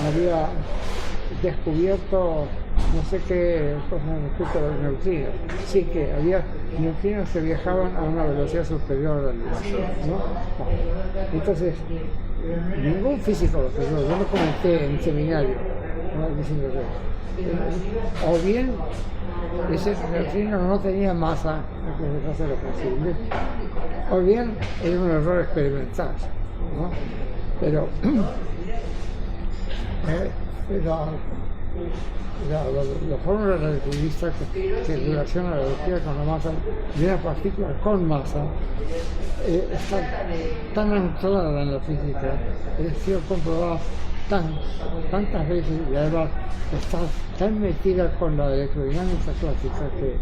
había descubierto no sé qué cosa respecto a los neutrinos. Sí, que había neutrinos que viajaban a una velocidad superior a la luz, ¿no? Entonces, ningún físico lo creyó. Yo lo comenté en el seminario, ¿no? Diciendo que, o bien ese neutrino no tenía masa, que se hace lo posible, o bien era un error experimental, ¿no? Pero la fórmula relativista que relaciona la energía con la masa de una partícula con masa está tan anclada en la física, ha sido comprobada tantas veces y además está tan metida con la electrodinámica clásica que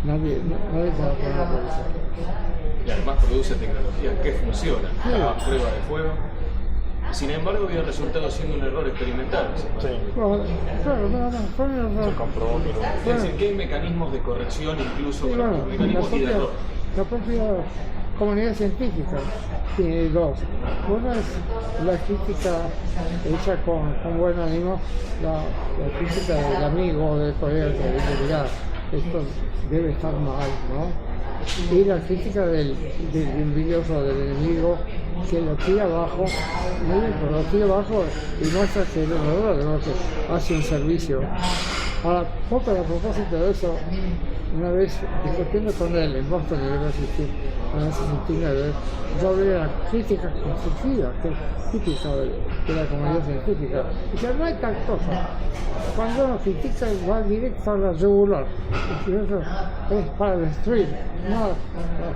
nadie se va a poner a revisar. Y además produce tecnología que funciona, a prueba de fuego. Sin embargo, había resultado siendo un error experimental. Sí. Claro, fue un error. Se comprobó que era Es decir, que hay mecanismos de corrección incluso para los mecanismos y de error. La propia comunidad científica tiene 2. Una es la crítica hecha con buen ánimo, la crítica del amigo, del colega que dice, mirá, esto debe estar mal, ¿no? Y la crítica del envidioso, del enemigo, que lo tira abajo, lo tira abajo y muestra que es error, de modo que hace un servicio. Ahora, poco a propósito de eso, una vez discutiendo con él en Boston University en el 69, yo hablé de la crítica constructiva, que es típica de la comunidad científica. Y que no hay tal cosa. Cuando uno critica va directo a la yugular, y eso es para destruir. No,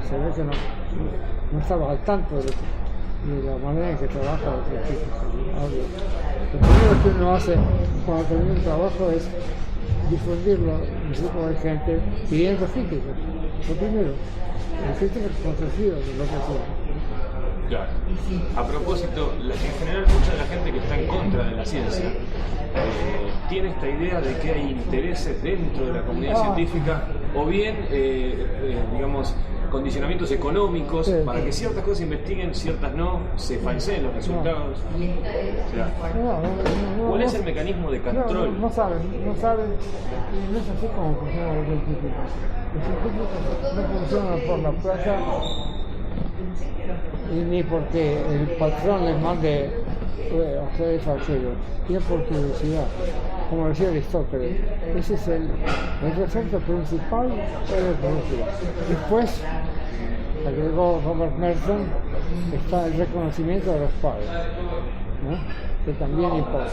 se ve que no estaba al tanto de la manera en que trabaja el científico. Lo primero que uno hace cuando termina un trabajo es difundirlo en un grupo de gente pidiendo críticas. Lo primero, críticas constructivas de lo que sea. Claro. A propósito, en general mucha de la gente que está en contra de la ciencia tiene esta idea de que hay intereses dentro de la comunidad científica o bien, digamos, condicionamientos económicos para que ciertas cosas se investiguen, ciertas no, se falseen los resultados. O sea, ¿cuál es el mecanismo de control? No saben, no es así como funcionan los científicos. Los científicos no funcionan por la plata y ni porque el patrón les mande hacer aquello, bien por curiosidad, como decía Aristóteles. Ese es el receptor principal de la curiosidad. Después, agregó Robert Merton, está el reconocimiento de los padres, ¿no? Que también importa.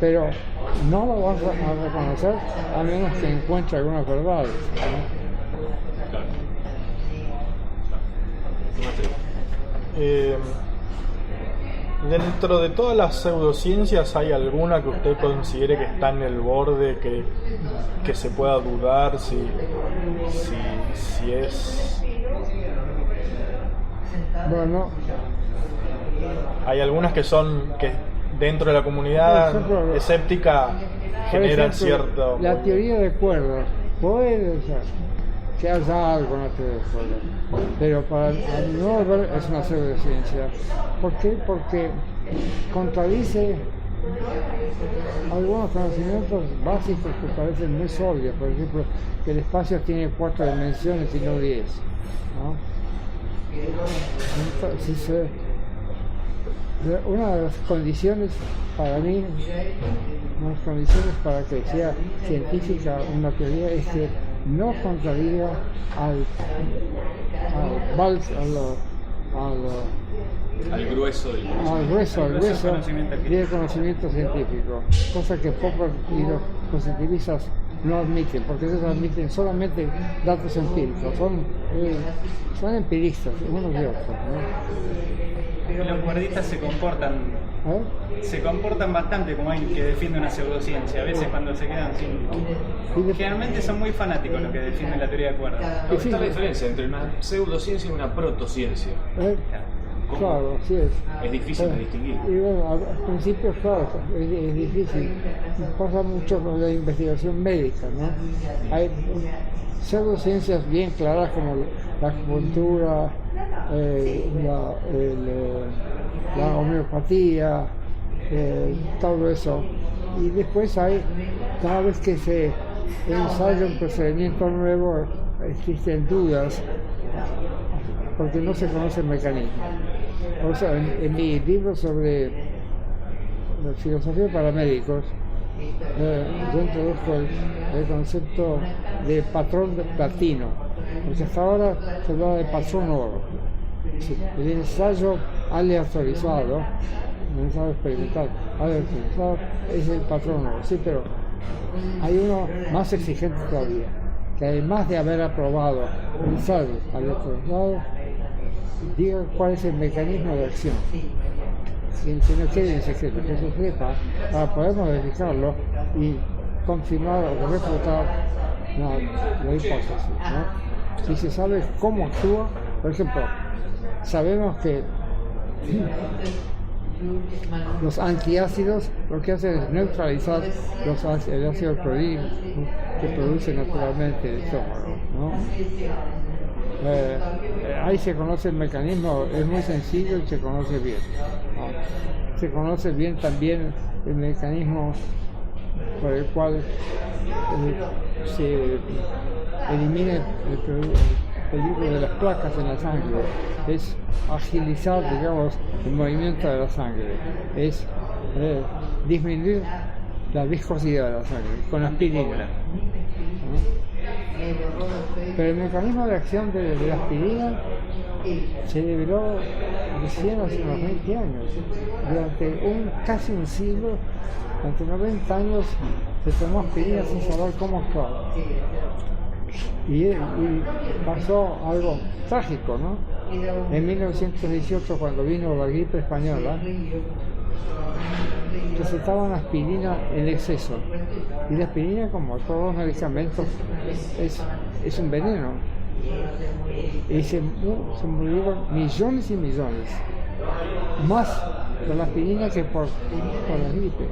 Pero no lo vas a reconocer a menos que encuentre algunas verdades, ¿no? Dentro de todas las pseudociencias, ¿hay alguna que usted considere que está en el borde, que se pueda dudar si es? Bueno, hay algunas que dentro de la comunidad ejemplo, escéptica generan cierto... La teoría de cuerdas puede ser que haya algo en la teoría de cuerdas, pero para mi modo de ver es una pseudociencia. ¿Por qué? Porque contradice algunos conocimientos básicos que parecen muy sólidos. Por ejemplo, que el espacio tiene 4 dimensiones y no 10, ¿no? Entonces, una de las condiciones para mí, unas condiciones para que sea científica una teoría es que no contradiga al grueso del conocimiento científico, cosa que Popper y los positivistas no admiten, porque ellos admiten solamente datos empíricos, son empiristas, unos y otros, ¿no? Los cuerdistas se comportan bastante como alguien que defiende una pseudociencia, a veces cuando se quedan sin... Generalmente son muy fanáticos los que defienden la teoría de cuerdas. ¿Cuál está la diferencia entre una pseudociencia y una protociencia? Claro, sí es. Es difícil de distinguir. Y bueno, al principio, claro, es difícil. Pasa mucho con la investigación médica, ¿no? Hay pseudociencias bien claras como la acupuntura, la homeopatía, todo eso. Y después cada vez que se ensaya un procedimiento nuevo, existen dudas porque no se conoce el mecanismo. O sea, en mi libro sobre la filosofía para médicos, yo introduzco el concepto de patrón de platino, porque hasta ahora se hablaba de patrón oro. Sí, el ensayo aleatorizado, el ensayo experimental aleatorizado es el patrón oro, sí, pero hay uno más exigente todavía, que además de haber aprobado el ensayo aleatorizado, diga cuál es el mecanismo de acción, que no quede en secreto, que se sepa, para poder modificarlo y confirmar o refutar la hipótesis, ¿no? Si se sabe cómo actúa, por ejemplo, sabemos que los antiácidos lo que hacen es neutralizar el ácido clorhídrico que produce naturalmente el estómago, ¿no? Ahí se conoce el mecanismo, es muy sencillo y se conoce bien, ¿no? Se conoce bien también el mecanismo por el cual se elimina el peligro de las placas en la sangre, es agilizar, digamos, el movimiento de la sangre, es disminuir la viscosidad de la sangre con aspirina, ¿no? Pero el mecanismo de acción de la aspirina se develó recién hace unos 20 años. Durante casi un siglo, durante 90 años, se tomó aspirina sin saber cómo actuaba. Y pasó algo trágico, ¿no? En 1918, cuando vino la gripe española, recetaban aspirina en exceso. Y la aspirina, como todos los medicamentos, es un veneno. Y se murieron millones y millones. Más por la aspirina que por la gripe,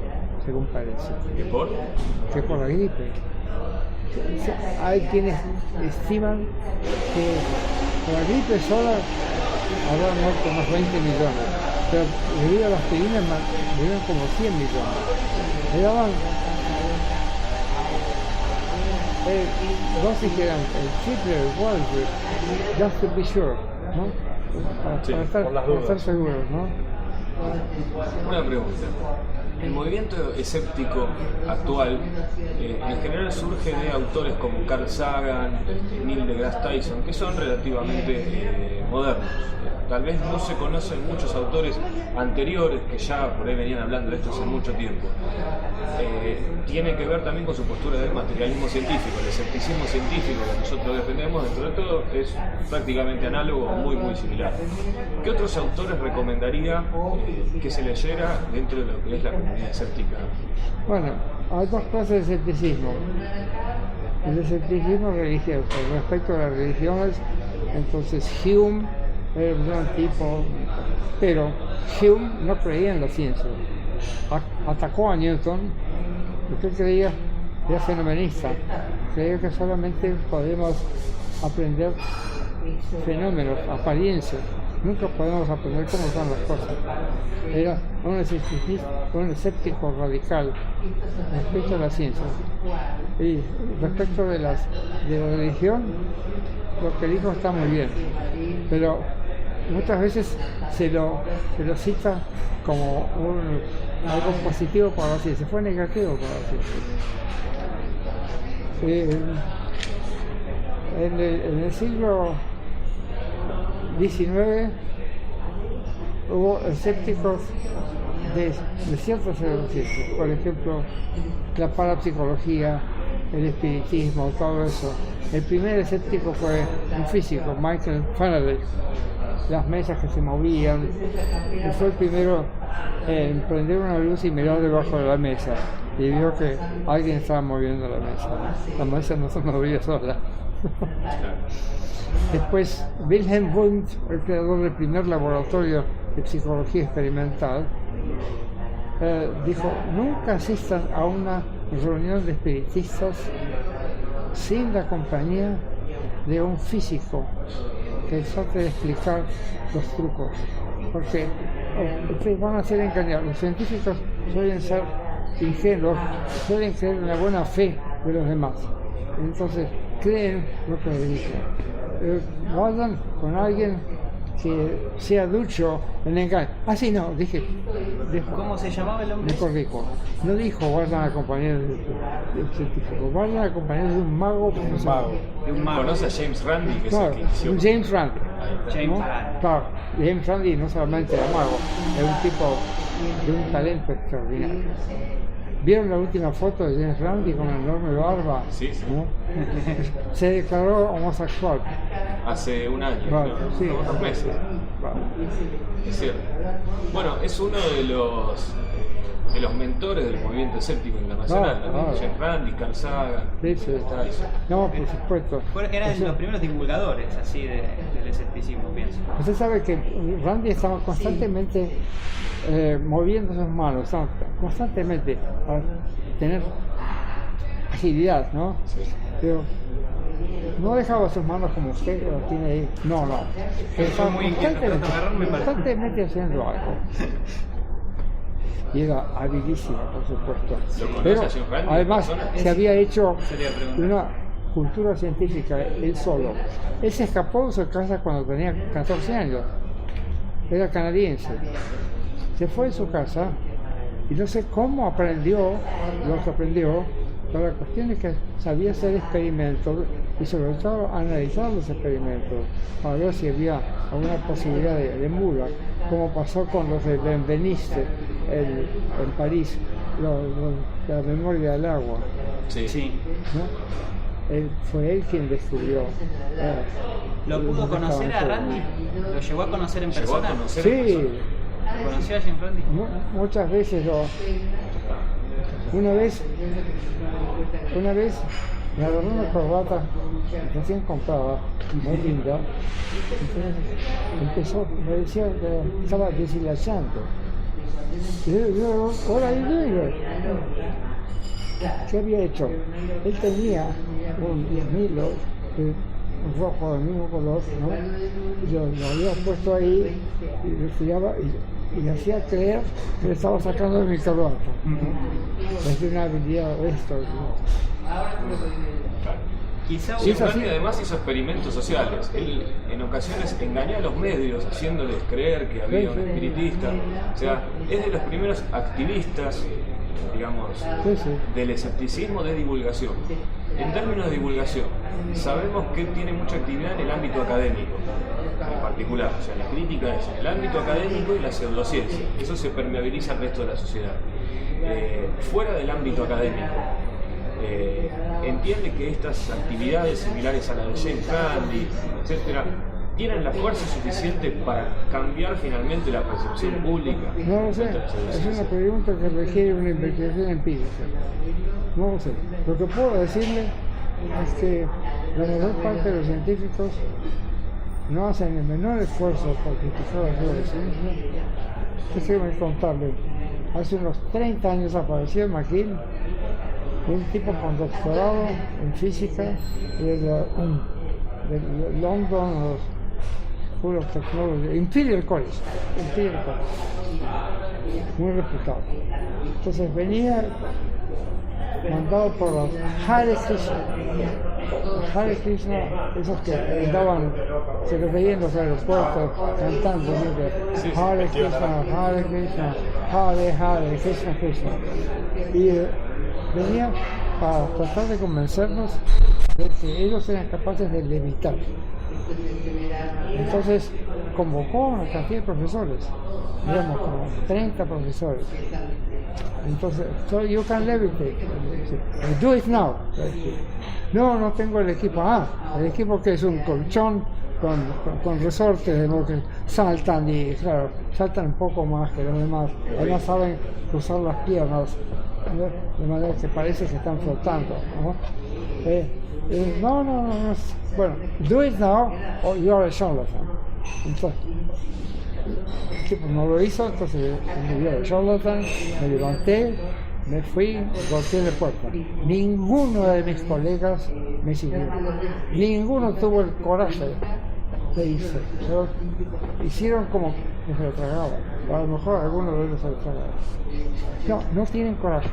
según parece. Que por la gripe. Hay quienes estiman que por la gripe sola habrán muerto unos 20 millones, pero debido a la aspirina murieron como 100 millones. Le daban dosis que eran el triple, el cuádruple, just to be sure, ¿no? Para estar seguros, ¿no? Una pregunta. El movimiento escéptico actual en general surge de autores como Carl Sagan, Neil deGrasse Tyson, que son relativamente modernos. Tal vez no se conocen muchos autores anteriores que ya por ahí venían hablando de esto hace mucho tiempo. Tiene que ver también con su postura del materialismo científico. El escepticismo científico que nosotros defendemos, dentro de todo, es prácticamente análogo o muy similar. ¿Qué otros autores recomendaría que se leyera dentro de lo que es la comunidad escéptica? Bueno, hay dos clases de escepticismo. El escepticismo religioso, respecto a las religiones. Entonces Hume era un gran tipo, pero Hume no creía en la ciencia. Atacó a Newton porque él creía, era fenomenista, creía que solamente podemos aprender fenómenos, apariencias, nunca podemos aprender cómo son las cosas. Era un escéptico radical respecto a la ciencia. Y respecto de la religión, lo que dijo está muy bien, pero muchas veces se lo cita como algo positivo para la ciencia, fue negativo para la ciencia. En el siglo XIX hubo escépticos de ciertas ciencias, por ejemplo la parapsicología, el espiritismo, todo eso. El primer escéptico fue un físico, Michael Faraday, las mesas que se movían, y fue el primero en prender una luz y mirar debajo de la mesa y vio que alguien estaba moviendo la mesa no se movía sola. Después Wilhelm Wundt, el creador del primer laboratorio de psicología experimental, dijo: nunca asistan a una reunión de espiritistas sin la compañía de un físico que trate de explicar los trucos, porque ustedes van a ser engañados. Los científicos suelen ser ingenuos, suelen creer en la buena fe de los demás, entonces creen lo que les dicen. Vayan con alguien que sea ducho en engaño. Así no, dije. ¿Cómo se llamaba el hombre? No dijo vayan a compañeros de científicos, vayan a compañeros de un mago. ¿Conoce a James Randi? Que claro, es el que inició. James Randi. James ¿no? Randi. Claro, James Randi no solamente era mago, es un tipo de un talento extraordinario. ¿Vieron la última foto de James Randi con una enorme barba? Sí, sí. ¿No? Se declaró homosexual. Hace un año, Vale, creo, sí. unos meses. Vale. Es cierto. Bueno, es uno de los mentores del movimiento escéptico internacional, Claro. James Randi, Carl Sagan, Sí, sí. Tyson. No, por supuesto. Eran los primeros divulgadores así del escepticismo, pienso. Usted sabe que Randi estaba constantemente moviendo sus manos, estaba constantemente para tener agilidad, ¿no? Sí. Pero no dejaba sus manos como usted lo tiene ahí. No. Estaba muy inquieto, tratando de agarrarme para- constantemente haciendo algo. Y era habilísimo, por supuesto. ¿Lo conoce Pero a James Randi, además la persona? se había hecho Sería preguntar. una cultura científica él solo. Él se escapó de su casa cuando tenía 14 años. Era canadiense. Se fue de su casa y no sé cómo aprendió lo que aprendió, pero la cuestión es que sabía hacer experimentos y sobre todo analizar los experimentos para ver si había alguna posibilidad de mula, como pasó con los de Benveniste en París, la memoria del agua. Sí. ¿No? Fue él quien descubrió. ¿Lo pudo conocer a Randi? ¿Lo llegó a conocer en ¿Llegó a persona? conocer en Sí, persona? ¿Conoció a James Randi? muchas veces Una vez me agarró una corbata recién comprada, muy linda, entonces me decía que estaba deshilachando. Y yo, hola, ¿qué había hecho? Él tenía un hilo rojo del mismo color, ¿no? Yo lo había puesto ahí y le tiraba y hacía creer que le estaba sacando de mi corbata, ¿no? Es de una habilidad esto, ¿no? Quizá Sí, es así. Gandhi además hizo experimentos sociales. Él en ocasiones engañó a los medios haciéndoles creer que había un espiritista. O sea, es de los primeros activistas, digamos, Sí, sí. del escepticismo de divulgación. En términos de divulgación, sabemos que tiene mucha actividad en el ámbito académico, en particular. O sea, la crítica es en el ámbito académico y la pseudociencia. Eso se permeabiliza al resto de la sociedad. Fuera del ámbito académico, entiende que estas actividades similares a la de James Randi, etcétera, tienen la fuerza suficiente para cambiar finalmente la percepción pública. No lo sé, es una pregunta que requiere una investigación empírica. No lo sé. Lo que puedo decirle es que la mayor parte de los científicos no hacen el menor esfuerzo para criticar la pseudociencia. Déjeme contarle, hace unos 30 años apareció McGill, un tipo con doctorado en física de London School of Technology, Imperial College, muy reputado. Entonces venía mandado por los Hare Krishna. Los Hare Krishna, esos que andaban, se los veían en los aeropuertos cantando siempre Hare Krishna, Hare Krishna, Hare Hare, Krishna Krishna. Y venía para tratar de convencernos de que ellos eran capaces de levitar. Entonces convocó a una cantidad de profesores, digamos como 30 profesores. Entonces, so you can levitate. Do it now. No, no tengo el equipo. El equipo que es un colchón con resortes de lo que saltan y, claro, saltan un poco más que los demás. Además saben cruzar las piernas, de manera que parece que están flotando, ¿no? No. Bueno, do it now or you are a charlatan. Entonces, el tipo no lo hizo, entonces me dio el charlatan, me levanté, me fui, golpeé la puerta. Ninguno de mis colegas me siguió. Ninguno tuvo el coraje de irse. Pero hicieron como que se lo tragaban. A lo mejor algunos de ellos se lo tragaban. No tienen coraje.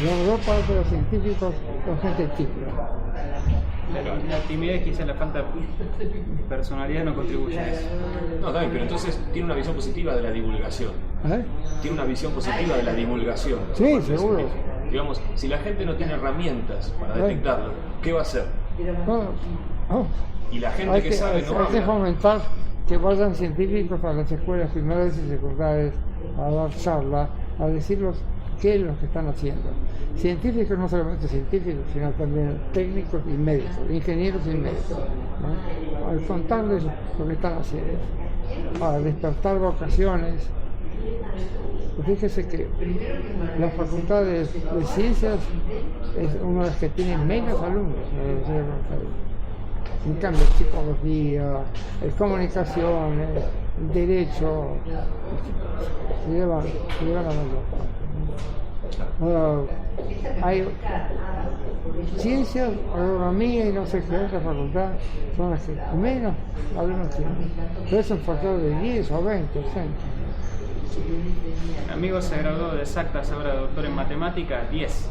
La mayor parte de los científicos son gente típica. La timidez, quizás la falta de personalidad no contribuye a eso. No, también, pero entonces tiene una visión positiva de la divulgación. Tiene una visión positiva de la divulgación. Sí, seguro. Digamos, si la gente no tiene herramientas para detectarlo, ¿qué va a hacer? Y la gente que sabe no hay que habla. fomentar que vayan científicos a las escuelas primarias y secundarias a dar charlas, a decirles qué es lo que están haciendo. Científicos, no solamente científicos, sino también técnicos y médicos, ingenieros y médicos, ¿no? Al contarles lo que están haciendo, a despertar vocaciones. Fíjese que la Facultad de Ciencias es una de las que tiene menos alumnos en la Universidad de Buenos Aires. En cambio, psicología, comunicaciones, derecho, se llevan a mayor. Hay ciencias, agronomía y no sé qué otra facultad son las que menos alumnos tienen. Pero es un factor de 10 o 20%. Mi amigo se graduó de exactas, ahora doctor en matemática, 10.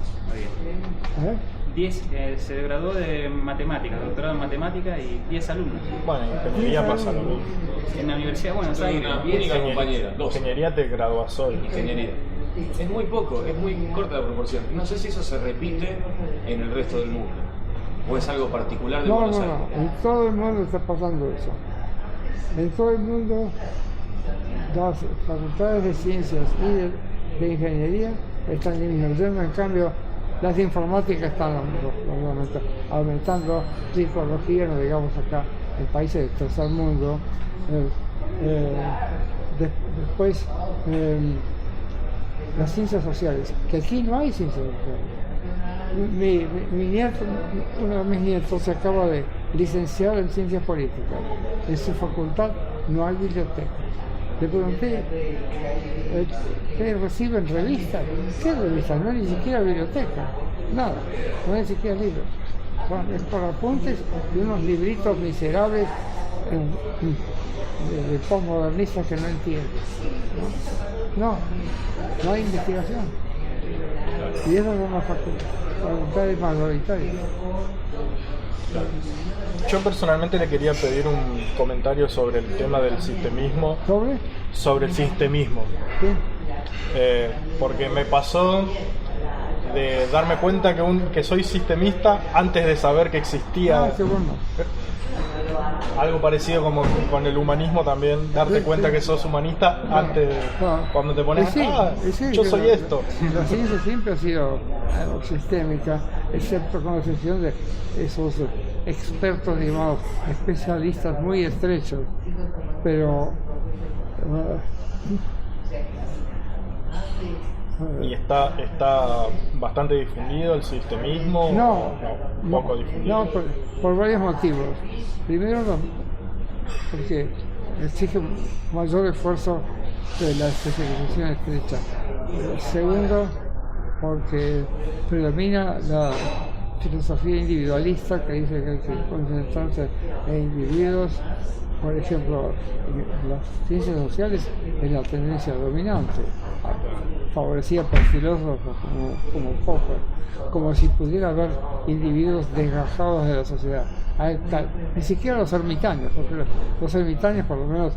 10 se graduó de matemáticas, doctorado en matemática y 10 alumnos. Bueno, en ingeniería pasa lo mismo. En la Universidad de Buenos Soy Aires, una 10. única compañera, 2. Ingeniería te gradúas solo. Ingeniería. Es muy poco, es muy corta la proporción. No sé si eso se repite en el resto del mundo o es algo particular de Buenos Aires. En todo el mundo está pasando eso. En todo el mundo las facultades de ciencias y de ingeniería están disminuyendo, en cambio las de informática están aumentando, psicología, no digamos acá en países del tercer mundo. Después las ciencias sociales, que aquí no hay ciencias sociales. Mi nieto, uno de mis nietos se acaba de licenciar en ciencias políticas. En su facultad no hay biblioteca. Le pregunté, ¿qué reciben revistas? ¿Qué revistas? No hay ni siquiera biblioteca. Nada, no hay ni siquiera libros. Es por apuntes de unos libritos miserables de postmodernistas que no entienden. No hay investigación. Y esas son las facultades mayoritarias. Yo personalmente le quería pedir un comentario sobre el tema del sistemismo. Sobre el sistemismo. ¿Sí? Porque me pasó de darme cuenta que soy sistemista antes de saber que existía. Qué bueno. Algo parecido como con el humanismo también, darte cuenta que sos humanista antes, cuando te pones, yo soy esto. La ciencia siempre ha sido sistémica, excepto con la excepción de esos expertos, digamos, especialistas muy estrechos, pero... ¿Y está bastante difundido el sistemismo? Poco difundido. No, por varios motivos. Primero, porque exige mayor esfuerzo de la especialización estrecha. Segundo, porque predomina la filosofía individualista que dice que hay que concentrarse en individuos. Por ejemplo, en las ciencias sociales es la tendencia dominante, favorecida por filósofos como Popper, como si pudiera haber individuos desgajados de la sociedad. Ni siquiera los ermitaños, porque los ermitaños, por lo menos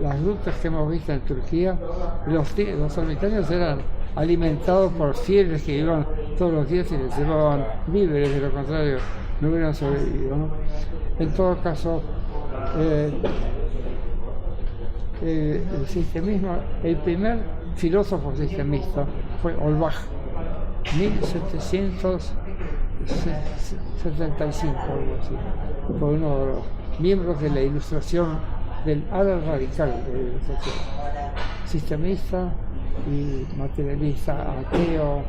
las rutas que hemos visto en Turquía, los ermitaños eran alimentados por fieles que iban todos los días y les llevaban víveres, de lo contrario no hubieran sobrevivido, ¿no? En todo caso, el sistemismo, el primer filósofo sistemista fue Holbach, 1775, algo así. Fue uno de los miembros de la Ilustración, del ala radical de la Ilustración. Sistemista y materialista, ateo,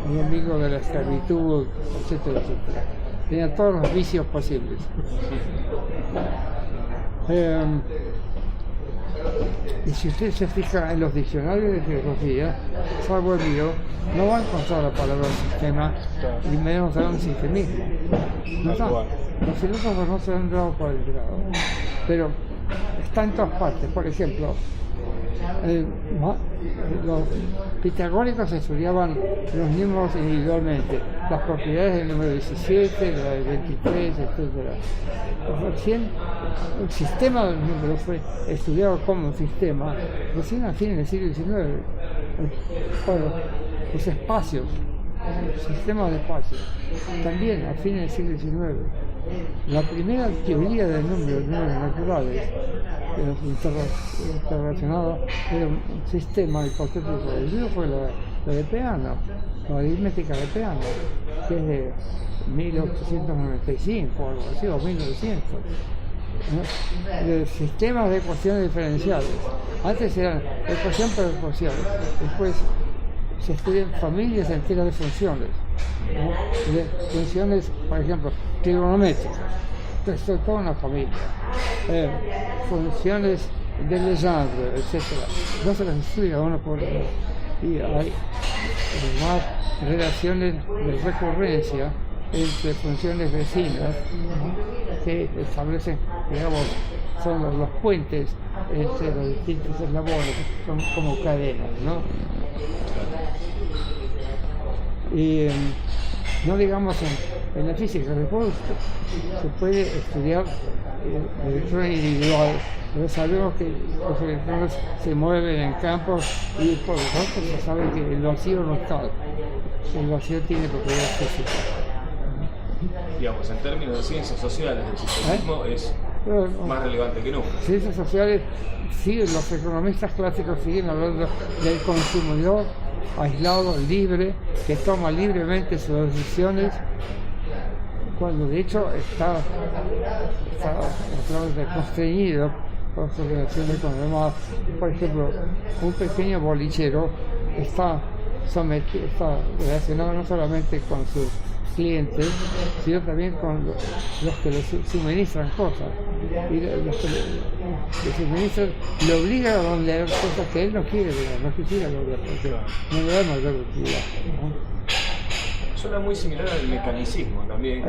enemigo de la esclavitud, etcétera, etcétera. Tenía todos los vicios posibles. Y si usted se fija en los diccionarios de filosofía, salvo el mío, no va a encontrar la palabra sistema y menos un sistemismo. No está. Los filósofos no se han dado por el grado, pero está en todas partes. Por ejemplo, los pitagóricos estudiaban los números individualmente, las propiedades del número 17, la del 23, etc. Recién el sistema del número fue estudiado como un sistema recién a fines del siglo XIX. Bueno, los espacios, sistemas de espacios, también a fines del siglo XIX. La primera teoría del número, números naturales, interrelacionado, era un sistema hipotético del fue la de Peano, la aritmética de Peano, que es de 1895 o algo así, o 1900. De sistemas de ecuaciones diferenciales. Antes eran ecuación por ecuación, después se estudian familias enteras de funciones, ¿no? De funciones, por ejemplo, trigonométricas. Esto es toda una familia. Funciones de Legendre, etc. No se las estudia uno por uno. Y hay además relaciones de recurrencia entre funciones vecinas, ¿no? Que establecen, digamos, son los puentes entre los distintos eslabones, son como cadenas, ¿no? Y no digamos en la física, después se puede estudiar electrones individuales, pero sabemos que los electrones se mueven en campos y por lo tanto se sabe que el vacío no está, el vacío tiene propiedades físicas. Digamos, en términos de ciencias sociales, el sistemismo es más relevante que nunca. Ciencias sociales, sí, los economistas clásicos siguen hablando del consumidor aislado, libre, que toma libremente sus decisiones, cuando de hecho está constreñido por sus relaciones con los demás. Por ejemplo, un pequeño bolichero está relacionado no solamente con sus clientes, sino también con los que le suministran cosas. Y los que le suministran le obligan a vender cosas que él no quiere vender, no quisiera vender, porque no le da mayor utilidad, ¿no? Suena muy similar al mecanicismo también,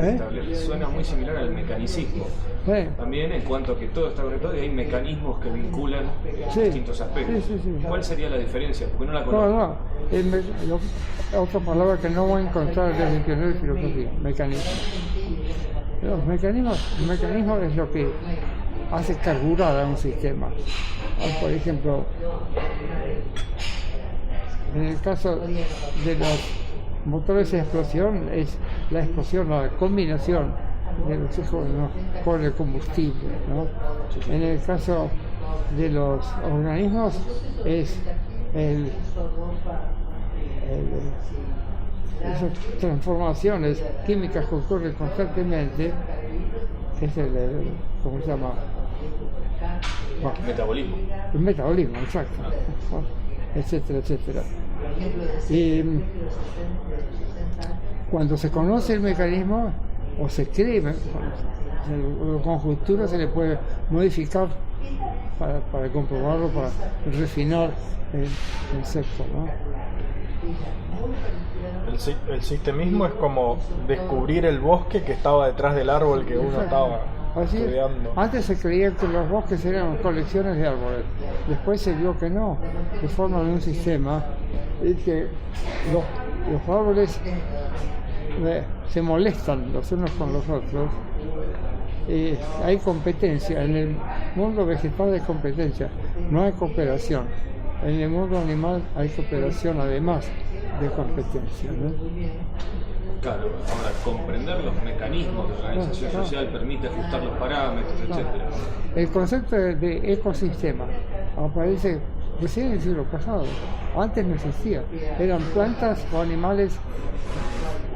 suena muy similar al mecanicismo. También en cuanto a que todo está conectado y hay mecanismos que vinculan distintos aspectos. Sí. ¿Cuál sería la diferencia? Porque no la conozco. Otra palabra que no voy a encontrar desde el diccionario de filosofía, mecanismo. el mecanismo es lo que hace carburar a un sistema. Por ejemplo, en el caso de los motores de explosión, es la explosión, la combinación del oxígeno con el combustible, ¿no? En el caso de los organismos es esas transformaciones químicas que ocurren constantemente, es ¿cómo se llama? Bueno, Metabolismo. el metabolismo, exacto, etcétera, etcétera. Y cuando se conoce el mecanismo o se cree, la conjuntura se le puede modificar para comprobarlo, para refinar el concepto, ¿no? El sistemismo es como descubrir el bosque que estaba detrás del árbol que uno estaba Así es. estudiando. Antes se creía que los bosques eran colecciones de árboles, después se vio que no, que forman un sistema y que los árboles se molestan los unos con los otros. Hay competencia, en el mundo vegetal hay competencia, no hay cooperación. En el mundo animal hay cooperación además de competencia, ¿no? Claro, ahora comprender los mecanismos de organización social permite ajustar los parámetros, etcétera. El concepto de ecosistema aparece recién en el siglo pasado. Antes no existía. Eran plantas o animales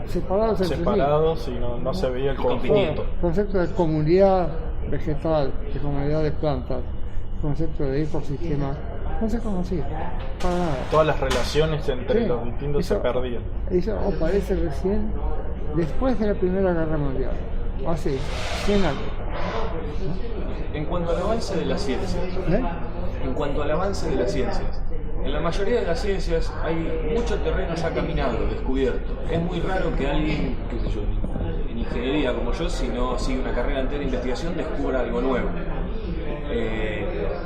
separados entre sí. Separados y no se veía el conjunto. El concepto de comunidad vegetal, de comunidad de plantas, el concepto de ecosistema no se conocía para nada. Todas las relaciones entre los distintos se perdían. Eso aparece recién después de la Primera Guerra Mundial, hace 100 años. En cuanto al avance de las ciencias, en la mayoría de las ciencias hay mucho terreno ya caminado, descubierto. Es muy raro que alguien, qué sé yo, en ingeniería como yo, si no sigue una carrera entera de investigación, descubra algo nuevo.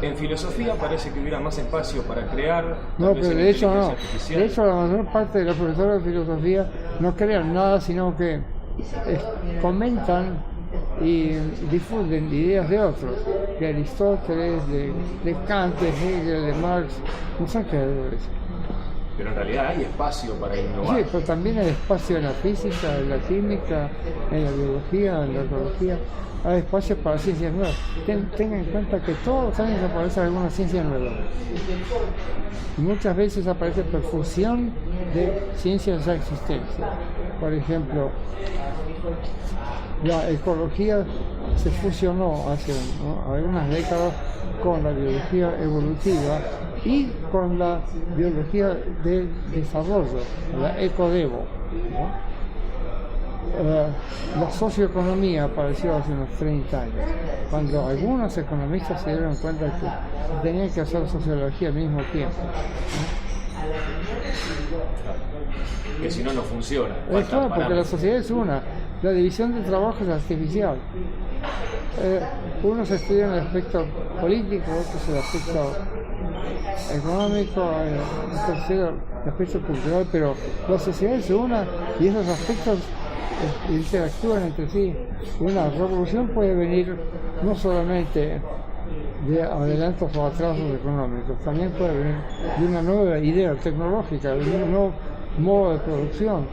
En filosofía parece que hubiera más espacio para crear. No, pero de hecho no. De hecho, la mayor parte de los profesores de filosofía no crean nada, sino que comentan y difunden ideas de otros, de Aristóteles, de Kant, de Hegel, de Marx, no son creadores. Pero en realidad hay espacio para innovar. Sí, pero también hay espacio en la física, en la química, en la biología, en la ecología. Hay espacio para ciencias nuevas. Tengan en cuenta que todos los años aparece alguna ciencia nueva. Y muchas veces aparece perfusión de ciencias ya existentes. Por ejemplo, la ecología se fusionó hace algunas décadas con la biología evolutiva y con la biología del desarrollo, la ecodevo, ¿no? La socioeconomía apareció hace unos 30 años, cuando algunos economistas se dieron cuenta que tenían que hacer sociología al mismo tiempo, ¿no? Que si no, no funciona. Claro, porque la sociedad es una, la división del trabajo es artificial. Unos estudian el aspecto político, otros el aspecto económico, el tercero el aspecto cultural, pero la sociedad es una y esos aspectos interactúan entre sí. Una revolución puede venir no solamente de adelantos o atrasos económicos, también puede venir de una nueva idea tecnológica, de un nuevo modo de producción,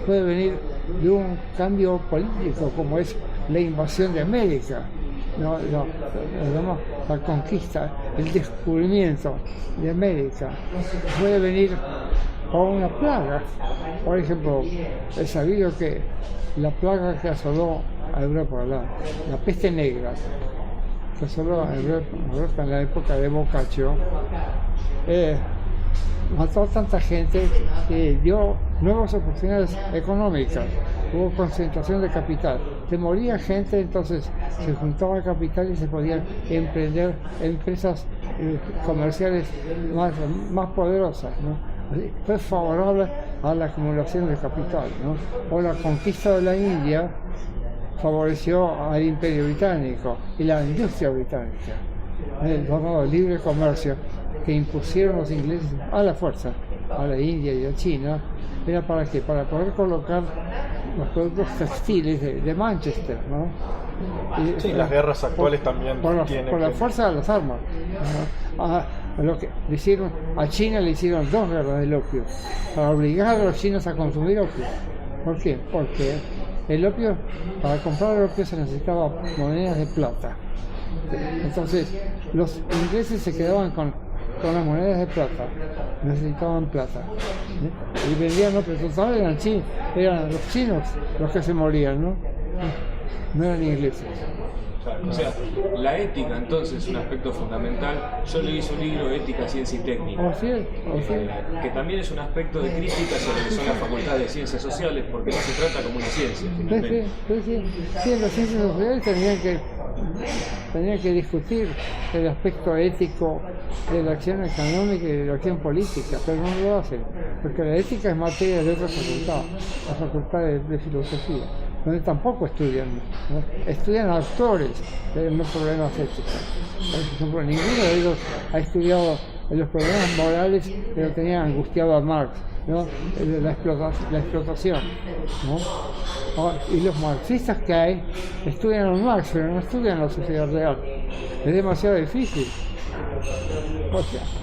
puede venir de un cambio político como es la invasión de América, la conquista, el descubrimiento de América, puede venir por una plaga. Por ejemplo, es sabido que la plaga que asoló a Europa, la peste negra, que asoló a Europa en la época de Boccaccio, mató a tanta gente que dio nuevas oportunidades económicas, hubo concentración de capital, se moría gente, entonces se juntaba capital y se podían emprender empresas comerciales más poderosas, ¿no? Fue favorable a la acumulación de capital, ¿no? O la conquista de la India favoreció al Imperio Británico y la industria británica, el llamado libre comercio que impusieron los ingleses a la fuerza a la India y a China. ¿Era para qué? Para poder colocar los productos textiles de Manchester, ¿no? Y, Sí, las guerras actuales también por tienen la fuerza de las armas, ¿no? Lo que le hicieron a China, le hicieron 2 guerras del opio para obligar a los chinos a consumir opio. ¿Por qué? Porque el opio, para comprar el opio se necesitaba monedas de plata. Entonces los ingleses se quedaban con las monedas de plata, necesitaban plata, ¿sí? Y vendían opio. Total, eran los chinos los que se morían, no eran ingleses. O sea, la ética entonces es un aspecto fundamental. Yo leí su libro Ética, Ciencia y Técnica, que también es un aspecto de crítica sobre lo que son las facultades de ciencias sociales, porque no se trata como una ciencia, finalmente. Sí, las ciencias sociales tenían que discutir el aspecto ético de la acción económica y de la acción política, pero no lo hacen, porque la ética es materia de otra facultad, la facultad de filosofía, donde tampoco estudian, ¿no? Estudian actores de los problemas éticos. Por ejemplo, ninguno de ellos ha estudiado los problemas morales que lo tenían angustiado a Marx, ¿no? La explotación, ¿no? Y los marxistas que hay estudian a Marx, pero no estudian la sociedad real. Es demasiado difícil.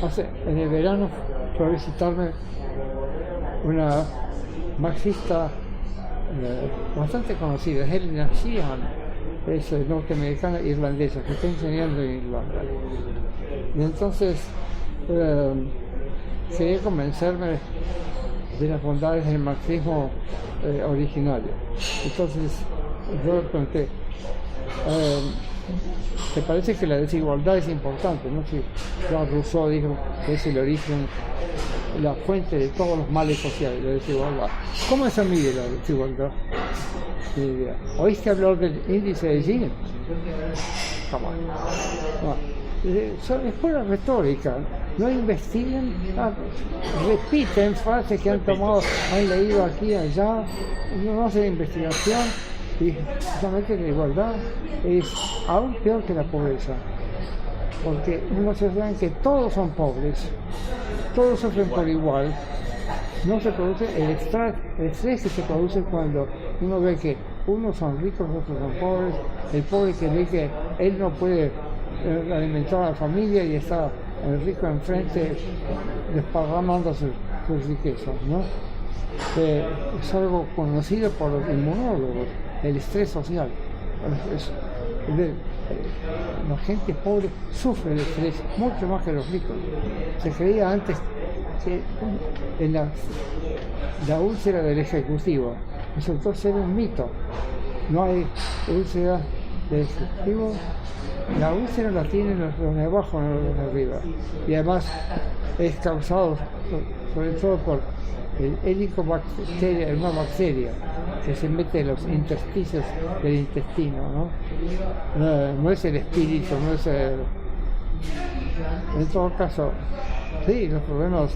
O sea, en el verano fue a visitarme una marxista bastante conocida, Helena Sheehan, es norteamericana irlandesa que está enseñando en Irlanda. Y entonces quería convencerme de las bondades del marxismo originario. Entonces yo le pregunté, ¿te parece que la desigualdad es importante? ¿No? Si Jean Rousseau dijo que es el origen, la fuente de todos los males sociales, la desigualdad. ¿Cómo se mide la desigualdad? ¿Oíste hablar del índice de Gini? Es pura retórica. No investigan, repiten frases que han tomado, han leído aquí y allá, no hacen investigación, y justamente la igualdad es aún peor que la pobreza, porque una sociedad en que todos son pobres, todos sufren por igual, no se produce el estrés que se produce cuando uno ve que unos son ricos, otros son pobres, el pobre que ve que él no puede alimentar a la familia y está el rico enfrente desparramando sus riquezas, ¿no? Es algo conocido por los inmunólogos, el estrés social. La gente pobre sufre el estrés mucho más que los ricos. Se creía antes que en la úlcera del ejecutivo resultó ser un mito. No hay úlcera del ejecutivo. La úlcera la tienen los de abajo, no los de arriba. Y además es causado sobre todo por el helicobacteria, una bacteria que se mete en los intersticios del intestino, ¿no? No es el espíritu, no es el... En todo caso, sí, los problemas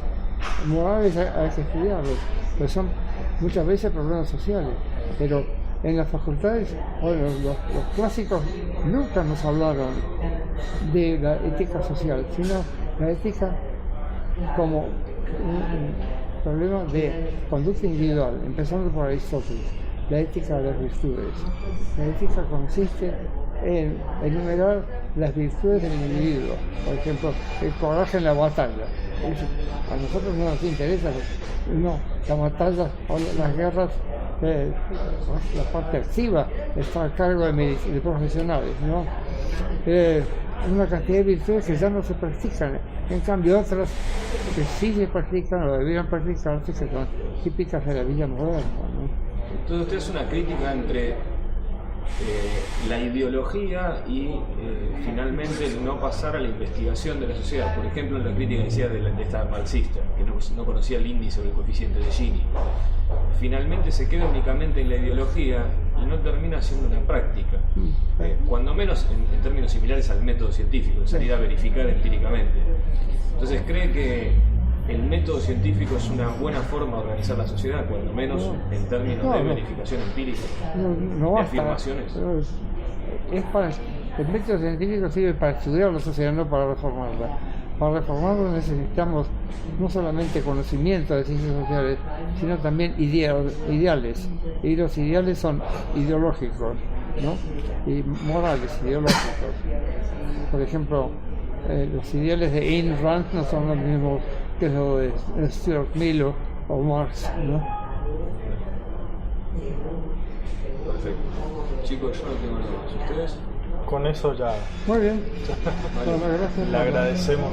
morales hay que estudiarlos, pero son muchas veces problemas sociales. Pero en las facultades, bueno, los clásicos nunca nos hablaron de la ética social, sino la ética como un problema de conducta individual, empezando por Aristóteles, la ética de las virtudes. La ética consiste en enumerar las virtudes del individuo, por ejemplo, el coraje en la batalla. A nosotros no nos interesa, no, la batalla o las guerras, la parte activa está a cargo de profesionales, ¿no? Una cantidad de virtudes que ya no se practican, en cambio otras que sí se practican o deberían practicarse, que son típicas de la vida moderna, ¿no? Entonces usted hace una crítica entre la ideología y finalmente el no pasar a la investigación de la sociedad. Por ejemplo, en la crítica decía de esta marxista, que no conocía el índice o el coeficiente de Gini. Finalmente se queda únicamente en la ideología y no termina siendo una práctica, cuando menos en términos similares al método científico, salir a verificar empíricamente. Entonces, ¿cree que el método científico es una buena forma de organizar la sociedad, cuando menos en términos de verificación empírica, de afirmaciones? El método científico sirve para estudiar la sociedad, no para reformarla. Para reformarlo necesitamos no solamente conocimiento de ciencias sociales, sino también ideales. Y los ideales son ideológicos, ¿no? Y morales, ideológicos. Por ejemplo, los ideales de Ayn Rand no son los mismos que los de Stuart Mill o Marx, ¿no? Perfecto. Chicos, yo no tengo nada más. ¿Ustedes? Con eso ya Muy bien. Vale. Bueno, gracias. le agradecemos.